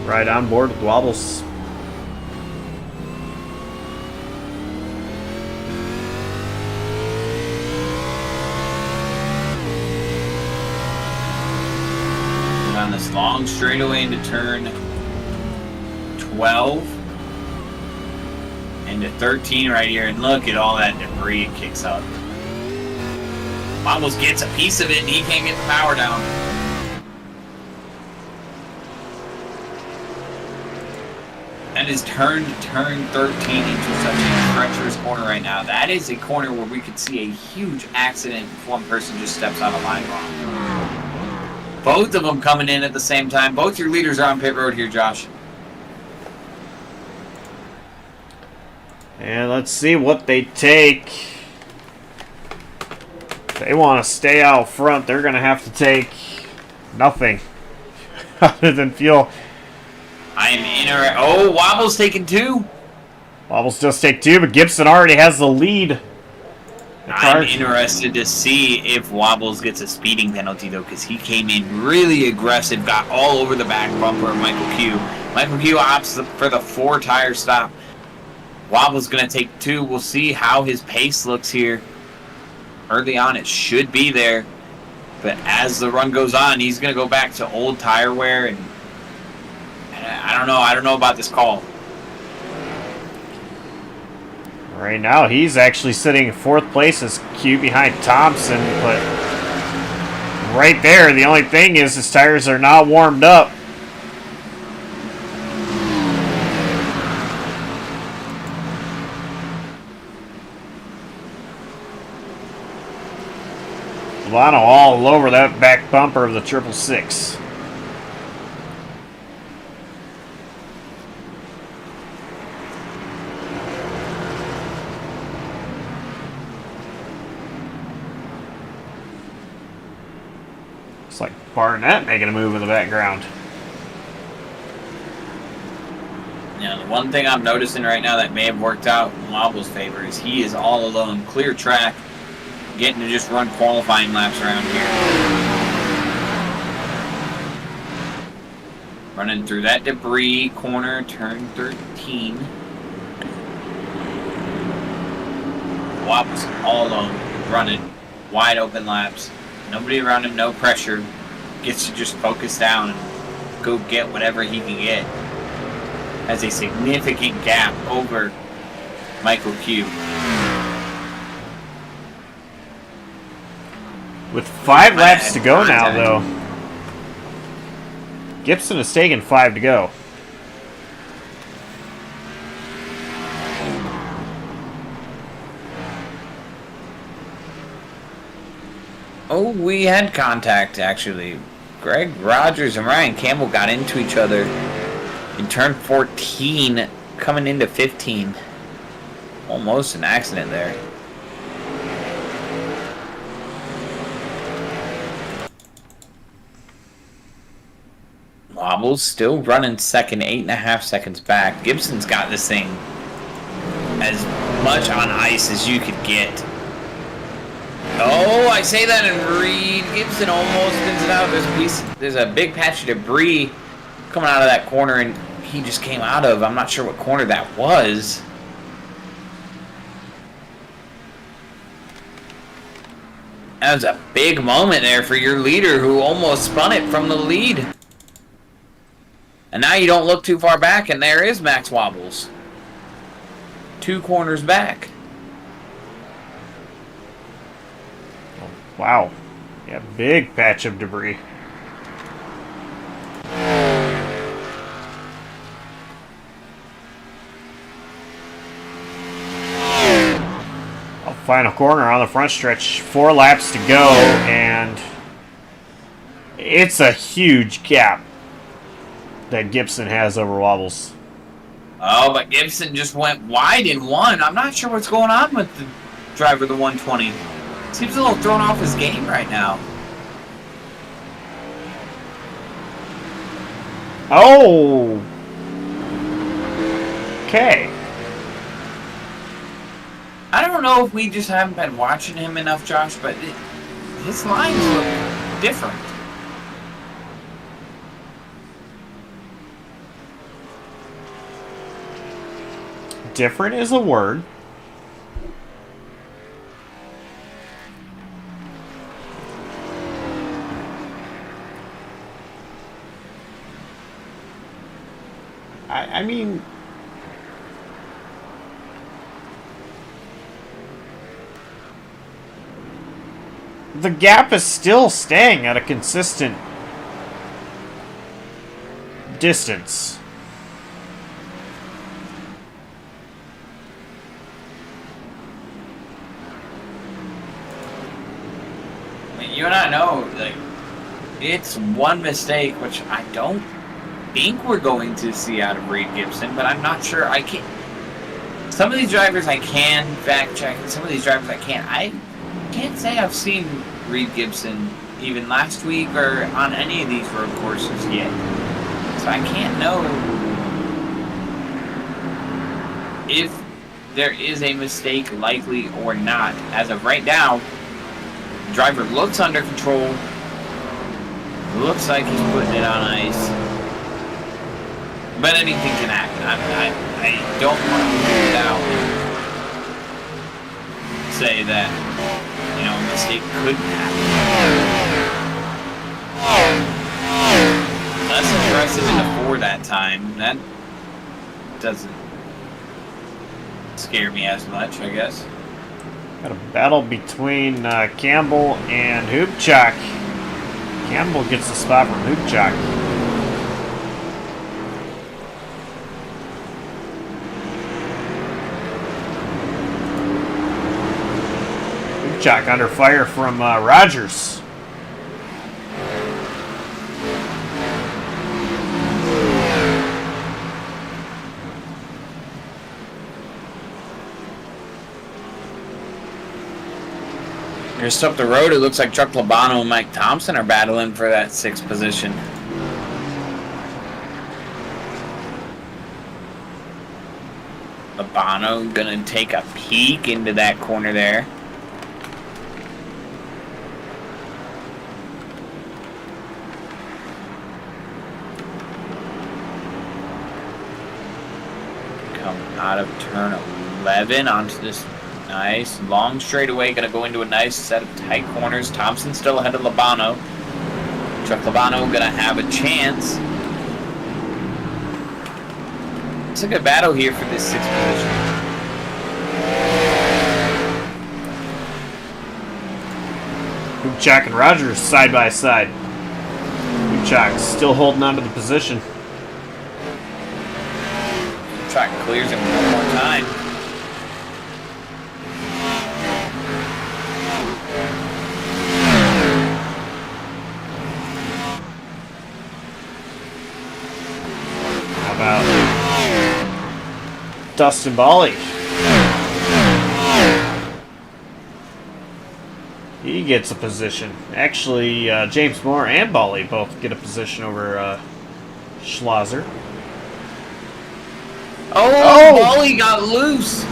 Right on board with Wobbles.
On this long straightaway into turn 12 into 13 right here, and look at all that debris it kicks up. Wobbles gets a piece of it and he can't get the power down. That is turn 13 into such a treacherous corner right now. That is a corner where we could see a huge accident if one person just steps out of line wrong. Both of them coming in at the same time. Both your leaders are on pit road here, Josh.
And let's see what they take. If they want to stay out front, they're going to have to take nothing other than fuel.
I am interested. Oh, Wobble's taking 2.
Wobbles does take 2, but Gibson already has the lead.
I'm interested to see if Wobbles gets a speeding penalty, though, because he came in really aggressive, got all over the back bumper of Michael Q. Michael Q opts for the 4-tire stop. Wobble's going to take 2. We'll see how his pace looks here. Early on, it should be there. But as the run goes on, he's going to go back to old tire wear. And I don't know. I don't know about this call.
Right now, he's actually sitting in 4th place as Q behind Thompson. But right there, the only thing is his tires are not warmed up. Lano all over that back bumper of the 666. It's like Barnett making a move in the background.
Now, the one thing I'm noticing right now that may have worked out in Wobble's favor is he is all alone, clear track, getting to just run qualifying laps around here. Running through that debris corner, turn 13. Wobble's all alone, running wide open laps. Nobody around him, no pressure. Gets to just focus down and go get whatever he can get. Has a significant gap over Michael Q.
With 5 laps to go now, though. Gibson has taken 5 to go.
Oh, we had contact, actually. Greg Rogers and Ryan Campbell got into each other in turn 14, coming into 15. Almost an accident there. Wobbles still running second, 8.5 seconds back. Gibson's got this thing as much on ice as you could get. Oh, I say that and Reed Gibson almost spins it out. There's a big patch of debris coming out of that corner, and he just came out of. I'm not sure what corner that was. That was a big moment there for your leader who almost spun it from the lead. And now you don't look too far back, and there is Max Wobbles. 2 corners back.
Wow. Yeah, big patch of debris. Final corner on the front stretch. 4 laps to go, and it's a huge gap that Gibson has over Wobbles.
Oh, but Gibson just went wide in 1. I'm not sure what's going on with the driver of the 120. Seems a little thrown off his game right now.
Oh! okay.
I don't know if we just haven't been watching him enough, Josh, but his lines look different.
Different is a word. I mean, the gap is still staying at a consistent distance.
I mean, you and I know, like, it's one mistake, which I don't think we're going to see out of Reed Gibson, but I'm not sure. I can't. Some of these drivers I can fact check, and some of these drivers I can't. I can't say I've seen Reed Gibson even last week or on any of these road courses yet. So I can't know if there is a mistake likely or not. As of right now, the driver looks under control. Looks like he's putting it on ice. But anything can happen. I don't want to rule it out and say that, you know, a mistake couldn't happen. Less aggressive in the 4 that time. That doesn't scare me as much, I guess.
Got a battle between Campbell and Hoopchak. Campbell gets the spot from Hoopchak. Hoopchak under fire from Rogers.
Just up the road, it looks like Chuck Labano and Mike Thompson are battling for that 6th position. Labano gonna take a peek into that corner there. Come out of turn 11 onto this nice long straightaway. Gonna go into a nice set of tight corners. Thompson still ahead of Labano. Chuck Labano gonna have a chance. It's a good battle here for this 6th position.
Hoopchak and Rogers side by side. Hoopchak still holding on to the position.
Track clears him one more time.
How about Dustin Bally? He gets a position. Actually, James Moore and Bally both get a position over Schlosser.
Oh, Bally got loose.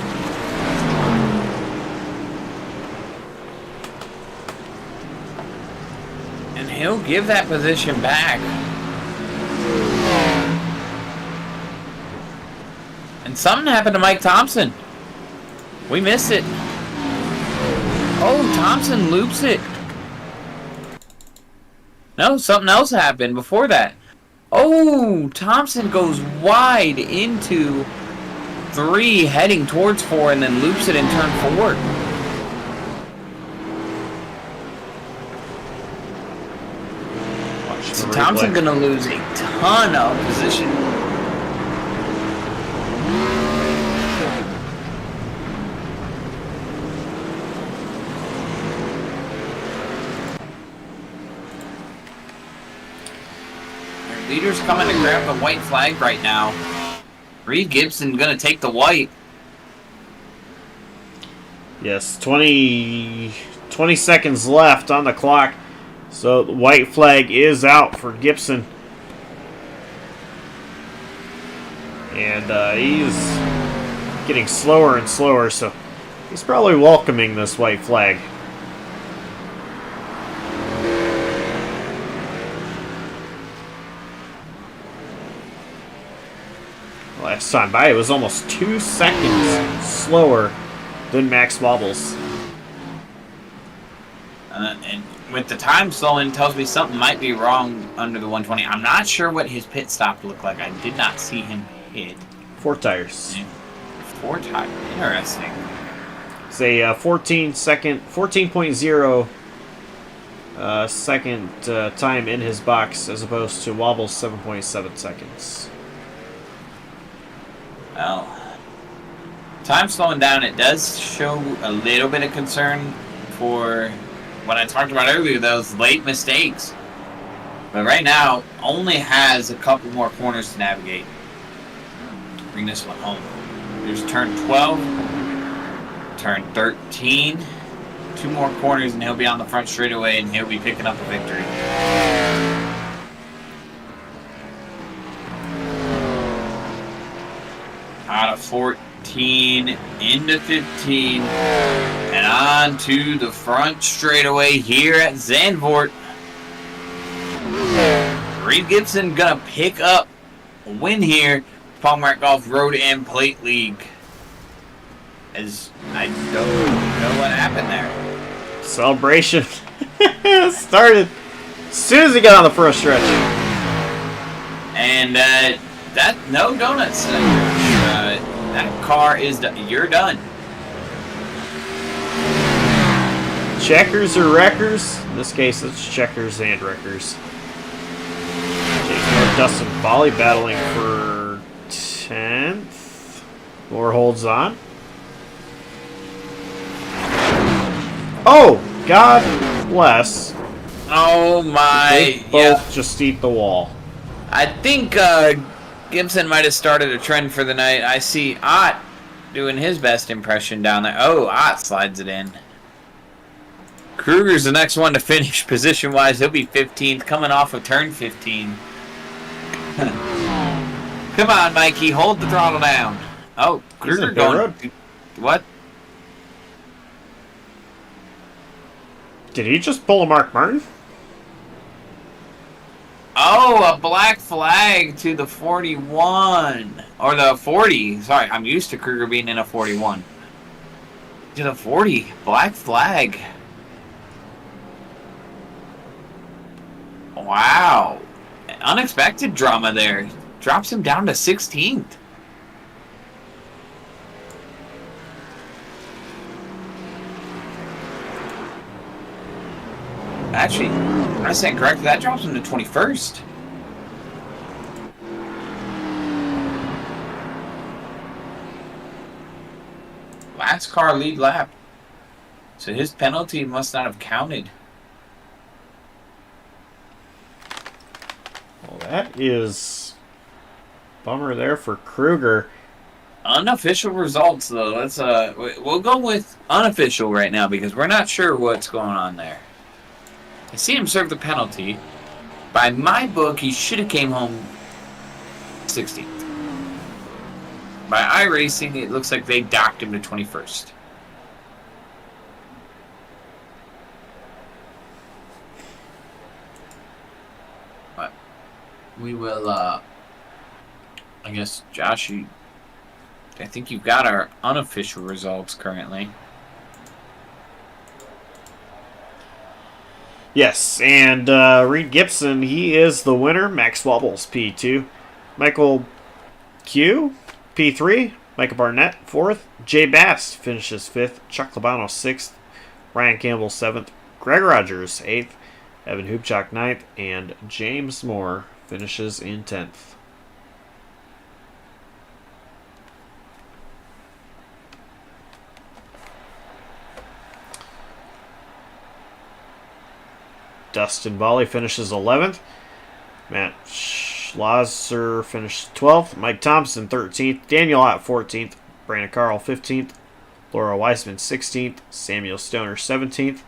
And he'll give that position back. And something happened to Mike Thompson. We missed it. Oh, Thompson loops it. No, something else happened before that. Oh, Thompson goes wide into 3, heading towards 4, and then loops it in turn 4. So Thompson gonna lose a ton of position. Leaders coming to grab the white flag right now. Reed Gibson gonna take the white.
Yes, 20 seconds left on the clock. So the white flag is out for Gibson. And he's getting slower and slower, so he's probably welcoming this white flag. Last time by, it was almost 2 seconds slower than Max Wobbles.
And with the time slowing, tells me something might be wrong under the 120. I'm not sure what his pit stop looked like. I did not see him hit.
4 tires.
4 tires. Interesting.
It's a 14.0 second time in his box as opposed to Wobble's 7.7 seconds.
Well, time slowing down, it does show a little bit of concern for what I talked about earlier, those late mistakes. But right now, only has a couple more corners to navigate. Bring this one home. There's turn 12, turn 13, 2 more corners, and he'll be on the front straightaway, and he'll be picking up a victory. Out of 14 into 15 and on to the front straightaway here at Zandvoort. Reed Gibson gonna pick up a win here. Palm Rock Golf Road and Plate League. As I don't know what happened there.
Celebration started as soon as he got on the first stretch.
And that no donuts. That car is done. You're done.
Checkers or wreckers? In this case, it's checkers and wreckers. Dustin Foley battling for 10th. Moore holds on. Oh, God bless.
Oh my!
They both just eat the wall.
I think Gibson might have started a trend for the night. I see Ott doing his best impression down there. Oh, Ott slides it in. Kruger's the next one to finish position-wise. He'll be 15th, coming off of turn 15. Come on, Mikey, hold the throttle down. Oh, Kruger going. What?
Did he just pull a Mark Martin?
Oh, a black flag to the 41. Or the 40. Sorry, I'm used to Kruger being in a 41. To the 40. Black flag. Wow. Unexpected drama there. Drops him down to 16th. Actually, if I stand correctly, that drops him to 21st. Last car lead lap. So his penalty must not have counted.
Well, that is bummer there for Kruger.
Unofficial results, though. Let's we'll go with unofficial right now because we're not sure what's going on there. I see him serve the penalty. By my book, he should have came home 16th. By iRacing, it looks like they docked him to 21st. But we will, I guess, Josh, I think you've got our unofficial results currently.
Yes, and Reed Gibson, he is the winner. Max Wobbles, P2. Michael Q, P3. Michael Barnett, 4th. Jay Bass finishes 5th. Chuck Labano, 6th. Ryan Campbell, 7th. Greg Rogers, 8th. Evan Hoopchak, 9th. And James Moore finishes in 10th. Dustin Volley finishes 11th. Matt Schlosser finished 12th. Mike Thompson 13th. Daniel Ott 14th. Brandon Carl 15th. Laura Weissman 16th. Samuel Stoner 17th.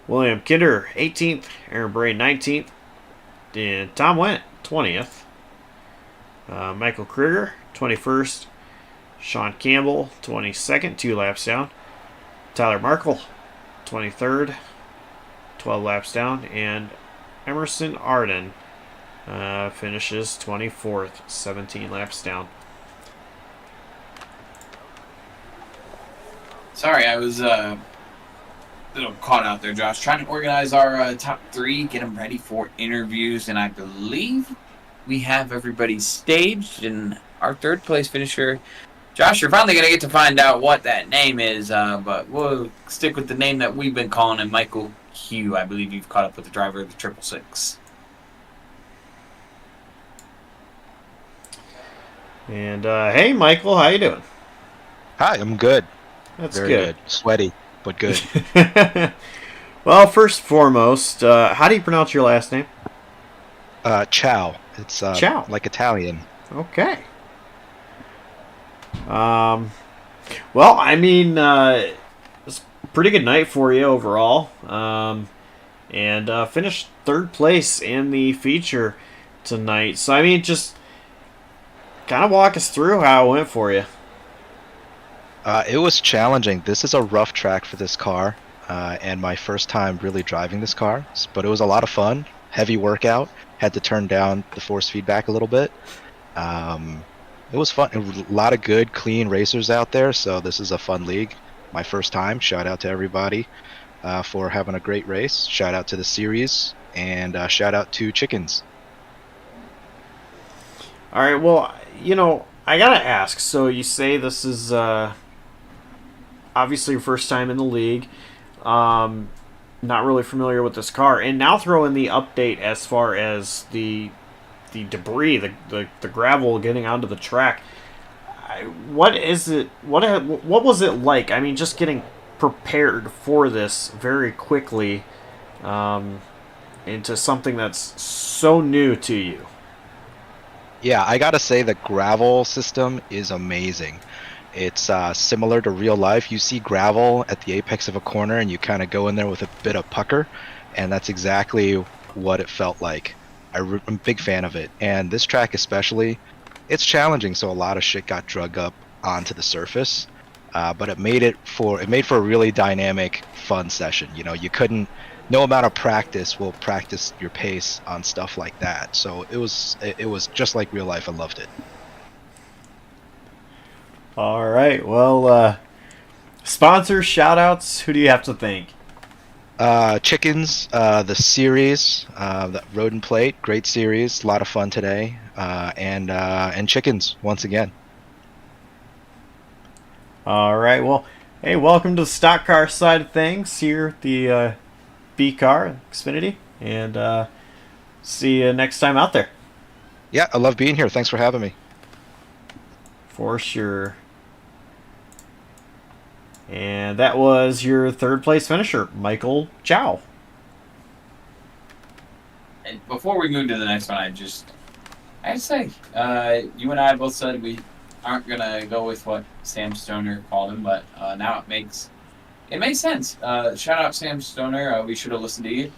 William Kinder 18th. Aaron Bray 19th. And Tom Wendt 20th. Michael Krieger 21st. Sean Campbell, 22nd, 2 laps down. Tyler Markle, 23rd, 12 laps down. And Emerson Arden finishes 24th, 17 laps down.
Sorry, I was a little caught out there, Josh. Trying to organize our top 3, get them ready for interviews, and I believe we have everybody staged. And our 3rd place finisher, Josh, you're finally going to get to find out what that name is, but we'll stick with the name that we've been calling him, Michael Hugh. I believe you've caught up with the driver of the 666.
And hey, Michael, how you doing?
Hi, I'm good.
That's
Very
good.
Sweaty, but good.
Well, first and foremost, how do you pronounce your last name?
Ciao. It's
Ciao.
like Italian.
Okay. Well, I mean, it's a pretty good night for you overall. And finished 3rd place in the feature tonight. So, I mean, just kind of walk us through how it went for you.
It was challenging. This is a rough track for this car, and my first time really driving this car. But it was a lot of fun. Heavy workout. Had to turn down the force feedback a little bit. It was fun. A lot of good, clean racers out there. So this is a fun league. My first time. Shout out to everybody for having a great race. Shout out to the series, and shout out to Chickens.
All right, well, you know, I got to ask. So you say this is obviously your first time in the league. Not really familiar with this car. And now throw in the update as far as the debris, the gravel getting onto the track. What is it? What was it like? I mean, just getting prepared for this very quickly into something that's so new to you.
Yeah, I gotta say the gravel system is amazing. It's similar to real life. You see gravel at the apex of a corner and you kind of go in there with a bit of pucker, and that's exactly what it felt like. I'm a big fan of it. And this track especially, it's challenging, so a lot of shit got drug up onto the surface. But it made for a really dynamic, fun session. You know, no amount of practice will practice your pace on stuff like that. So it was just like real life. I loved it.
All right. Well, sponsors, shout outs, who do you have to thank?
Chickens, the series, the Road and Plate, great series, a lot of fun today, and Chickens once again.
All right. Well, hey, welcome to the stock car side of things here at the B car Xfinity, and see you next time out there.
Yeah, I love being here. Thanks for having me.
For sure. And that was your 3rd place finisher, Michael Chow.
And before we move to the next one, I'd say, you and I both said we aren't gonna go with what Sam Stoner called him, but now it makes sense. Shout out Sam Stoner. We should have listened to you,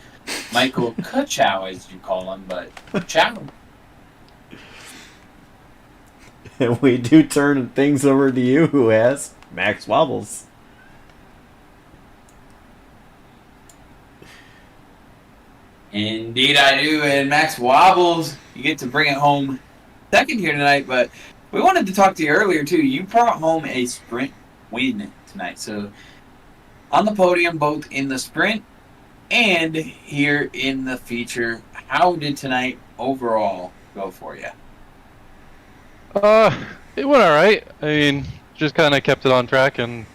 Michael Chow, as you call him, but Chow.
And we do turn things over to you, who has Max Wobbles.
Indeed I do, and Max Wobbles, you get to bring it home 2nd here tonight, but we wanted to talk to you earlier too. You brought home a sprint win tonight, so on the podium both in the sprint and here in the feature. How did tonight overall go for you?
It went all right. I mean, just kind of kept it on track, and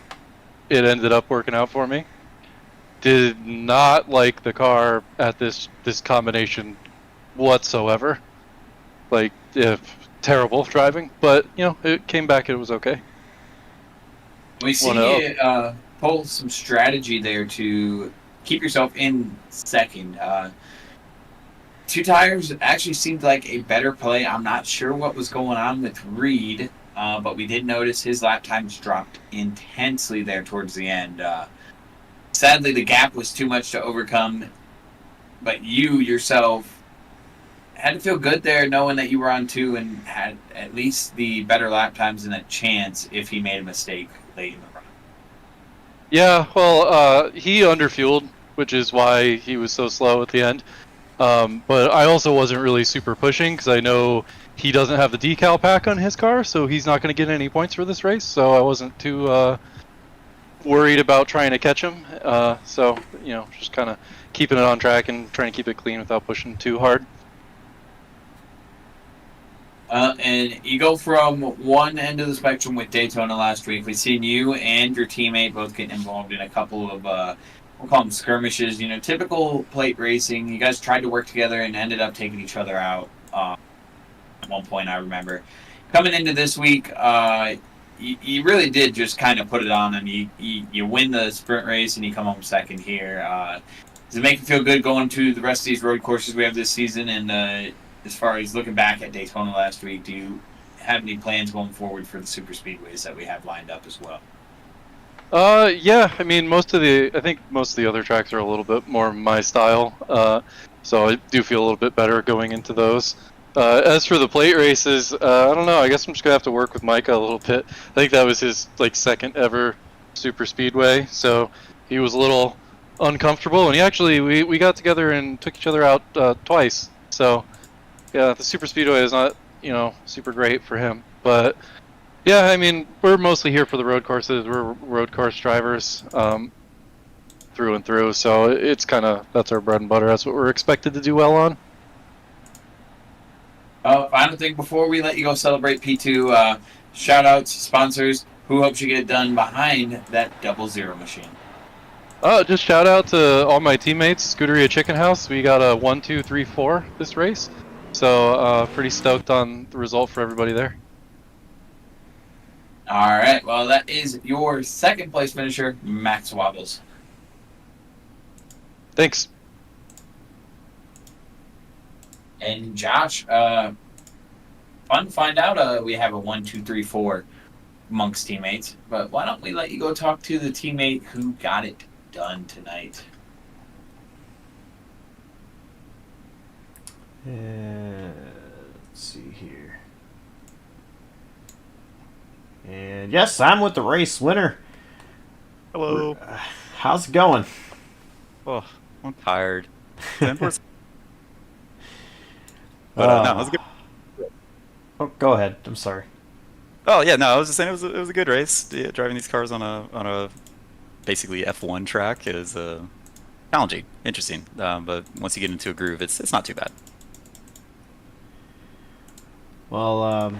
it ended up working out for me. Did not like the car at this combination whatsoever. Like, terrible driving, but you know, it came back. It was okay.
We see you pull some strategy there to keep yourself in 2nd. 2 tires actually seemed like a better play. I'm not sure what was going on with Reed, but we did notice his lap times dropped intensely there towards the end. Sadly, the gap was too much to overcome, but you yourself had to feel good there, knowing that you were on 2 and had at least the better lap times and a chance if he made a mistake late in the run.
Yeah, well, he underfueled, which is why he was so slow at the end. But I also wasn't really super pushing because I know he doesn't have the decal pack on his car, so he's not going to get any points for this race. So I wasn't too worried about trying to catch him. So, just kind of keeping it on track and trying to keep it clean without pushing too hard.
And you go from one end of the spectrum with Daytona last week. We've seen you and your teammate both getting involved in a couple of, we'll call them skirmishes. Typical plate racing. You guys tried to work together and ended up taking each other out at one point, I remember. Coming into this week, you really did just kind of put it on, and you win the sprint race and you come home second here. Does it make you feel good going to the rest of these road courses we have this season? And as far as looking back at Daytona last week, do you have any plans going forward for the super speedways that we have lined up as well?
Yeah, I mean, I think most of the other tracks are a little bit more my style, so I do feel a little bit better going into those. As for the plate races, I don't know, I guess I'm just gonna have to work with Micah a little bit. I think that was his, second ever super speedway, so he was a little uncomfortable, and we got together and took each other out, twice, so yeah, the super speedway is not, super great for him, but yeah, I mean, we're mostly here for the road courses. We're road course drivers, through and through. So it's that's our bread and butter. That's what we're expected to do well on.
Final thing before we let you go celebrate P2, shout outs, sponsors, who hopes you get it done behind that 00 machine?
Just shout out to all my teammates, Scuderia Chicken House. We got a 1, 2, 3, 4 this race. So pretty stoked on the result for everybody there.
All right, well, that is your second place finisher, Max Wobbles.
Thanks.
And Josh, fun to find out we have a 1, 2, 3, 4 amongst teammates, but why don't we let you go talk to the teammate who got it done tonight?
Let's see here. And yes, I'm with the race winner.
Hello.
How's it going?
Oh, I'm tired. Zandvoort's... But no, it was a good.
Oh, go ahead. I'm sorry.
Oh yeah, no, I was just saying it was a good race. Yeah, driving these cars on a basically F1 track is challenging, interesting. But once you get into a groove, it's not too bad.
Well,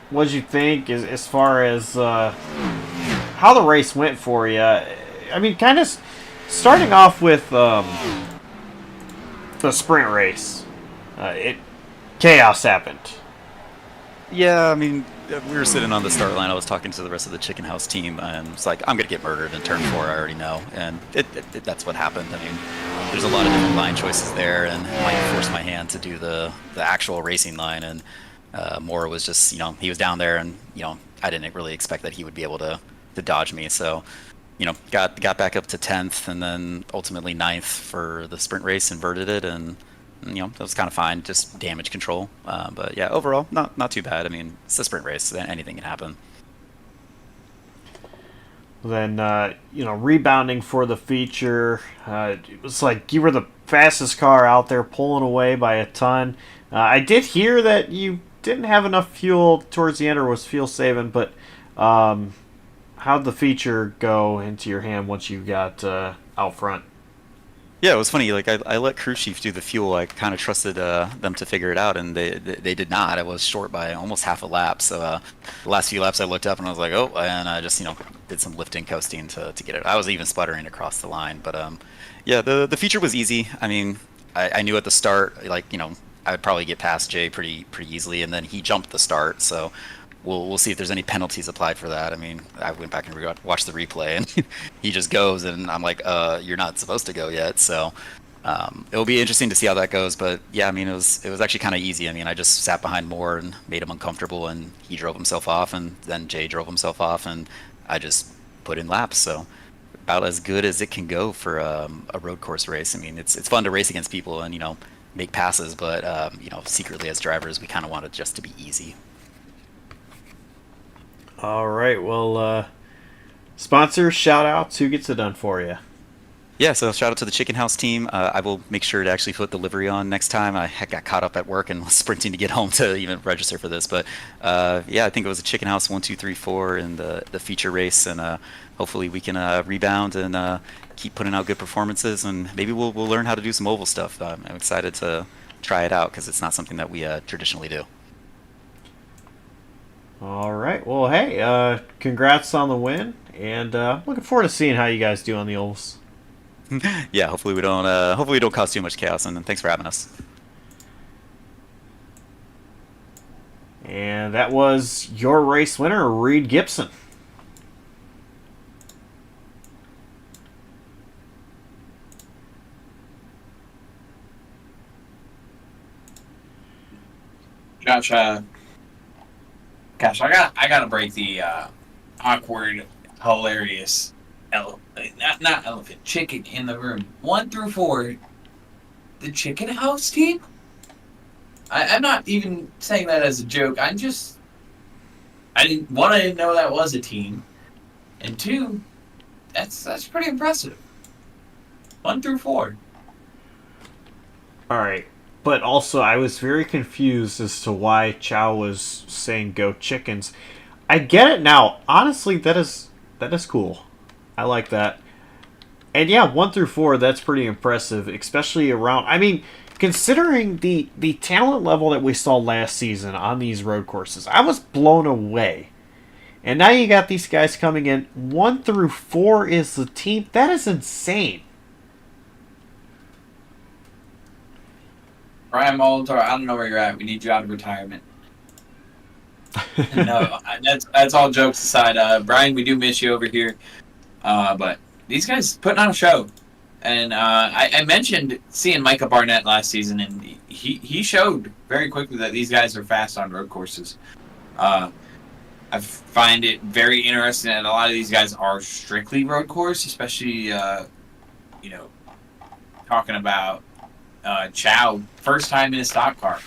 what did you think as far as how the race went for you? I mean, kind of starting off with the sprint race. Chaos happened.
Yeah, I mean, we were sitting on the start line. I was talking to the rest of the Chicken House team, and it's like, I'm going to get murdered in turn 4, I already know. And that's what happened. I mean, there's a lot of different line choices there, and I might force my hand to do the actual racing line. And Mora was just, he was down there, and, I didn't really expect that he would be able to dodge me. So, got back up to 10th, and then ultimately 9th for the sprint race, inverted it, and that was kind of fine, just damage control. But yeah, overall, not too bad. I mean, it's a sprint race, so anything can happen.
Then, rebounding for the feature, it was like you were the fastest car out there, pulling away by a ton. I did hear that you didn't have enough fuel towards the end, or was fuel saving, but how'd the feature go into your hand once you got out front?
Yeah, it was funny. Like I let crew chief do the fuel. I kind of trusted them to figure it out, and they did not. I was short by almost half a lap. So the last few laps, I looked up and I was like, oh, and I just did some lifting, coasting to get it. I was even sputtering across the line, but yeah, the feature was easy. I mean, I knew at the start, I would probably get past Jay pretty easily, and then he jumped the start. So we'll see if there's any penalties applied for that. I mean, I went back and watched the replay, and he just goes, and I'm like, you're not supposed to go yet. So it'll be interesting to see how that goes. But yeah, I mean, it was actually kind of easy. I mean, I just sat behind Moore and made him uncomfortable, and he drove himself off, and then Jay drove himself off, and I just put in laps. So about as good as it can go for a road course race. I mean, it's fun to race against people, and make passes, but secretly as drivers, we kind of want it just to be easy.
All right. Well, sponsors, shout outs. Who gets it done for you?
Yeah, so shout out to the Chicken House team. I will make sure to actually put delivery on next time. I got caught up at work and was sprinting to get home to even register for this. But yeah, I think it was a Chicken House 1, 2, 3, 4 in the feature race, and hopefully we can rebound and keep putting out good performances, and maybe we'll learn how to do some oval stuff. I'm excited to try it out because it's not something that we traditionally do.
All right. Well, hey, congrats on the win, and looking forward to seeing how you guys do on the ovals.
Yeah, hopefully we don't cause too much chaos, and thanks for having us.
And that was your race winner, Reed Gibson.
Gosh, I gotta break the awkward, hilarious, not elephant, chicken in the room. 1 through 4, the Chicken House team. I'm not even saying that as a joke. I didn't know that was a team, and 2, that's pretty impressive. 1 through 4.
All right. But also, I was very confused as to why Chow was saying "Go Chickens." I get it now. Honestly, that is cool. I like that. And yeah, 1 through 4, that's pretty impressive, especially around. I mean, considering the talent level that we saw last season on these road courses, I was blown away. And now you got these guys coming in. 1 through 4 is the team. That is insane.
Brian Molitor, I don't know where you're at. We need you out of retirement. No, that's all jokes aside. Brian, we do miss you over here. But these guys putting on a show. And I mentioned seeing Micah Barnett last season, and he showed very quickly that these guys are fast on road courses. I find it very interesting that a lot of these guys are strictly road course, especially, talking about Chow, first time in a stock car.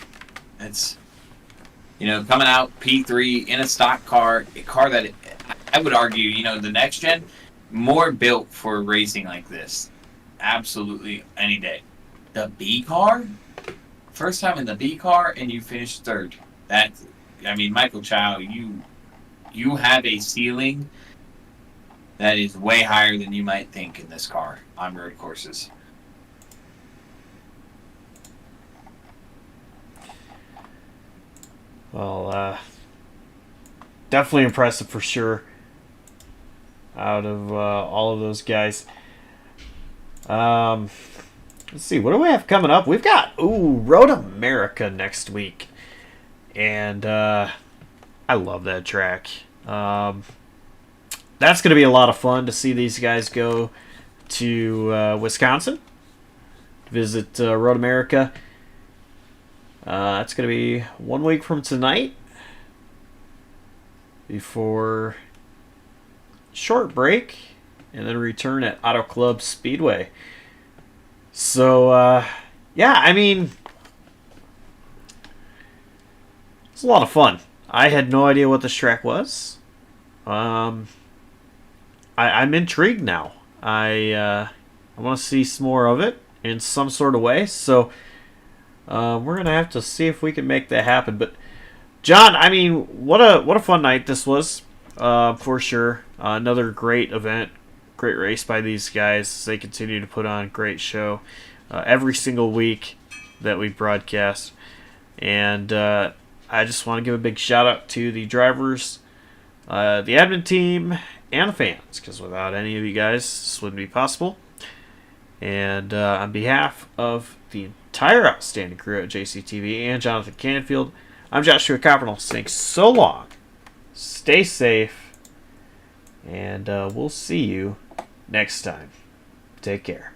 It's, coming out P3 in a stock car, a car that I would argue, the next gen, more built for racing like this. Absolutely any day. The B car, first time in the B car, and you finished third. Michael Chow, you have a ceiling that is way higher than you might think in this car on road courses.
Well, definitely impressive for sure. Out of all of those guys. Let's see, what do we have coming up? We've got Road America next week, and I love that track. That's going to be a lot of fun to see these guys go to Wisconsin, visit Road America. It's going to be 1 week from tonight, before short break, and then return at Auto Club Speedway. So, yeah, it's a lot of fun. I had no idea what this track was. I'm intrigued now. I want to see some more of it in some sort of way. So, we're gonna have to see if we can make that happen. But, John, what a fun night this was, for sure. Another great event, great race by these guys. They continue to put on a great show every single week that we broadcast. And I just want to give a big shout out to the drivers, the admin team, and the fans, because without any of you guys, this wouldn't be possible. And on behalf of the entire outstanding crew at JCTV and Jonathan Canfield, I'm Joshua Copernell saying so long, stay safe, and we'll see you next time. Take care.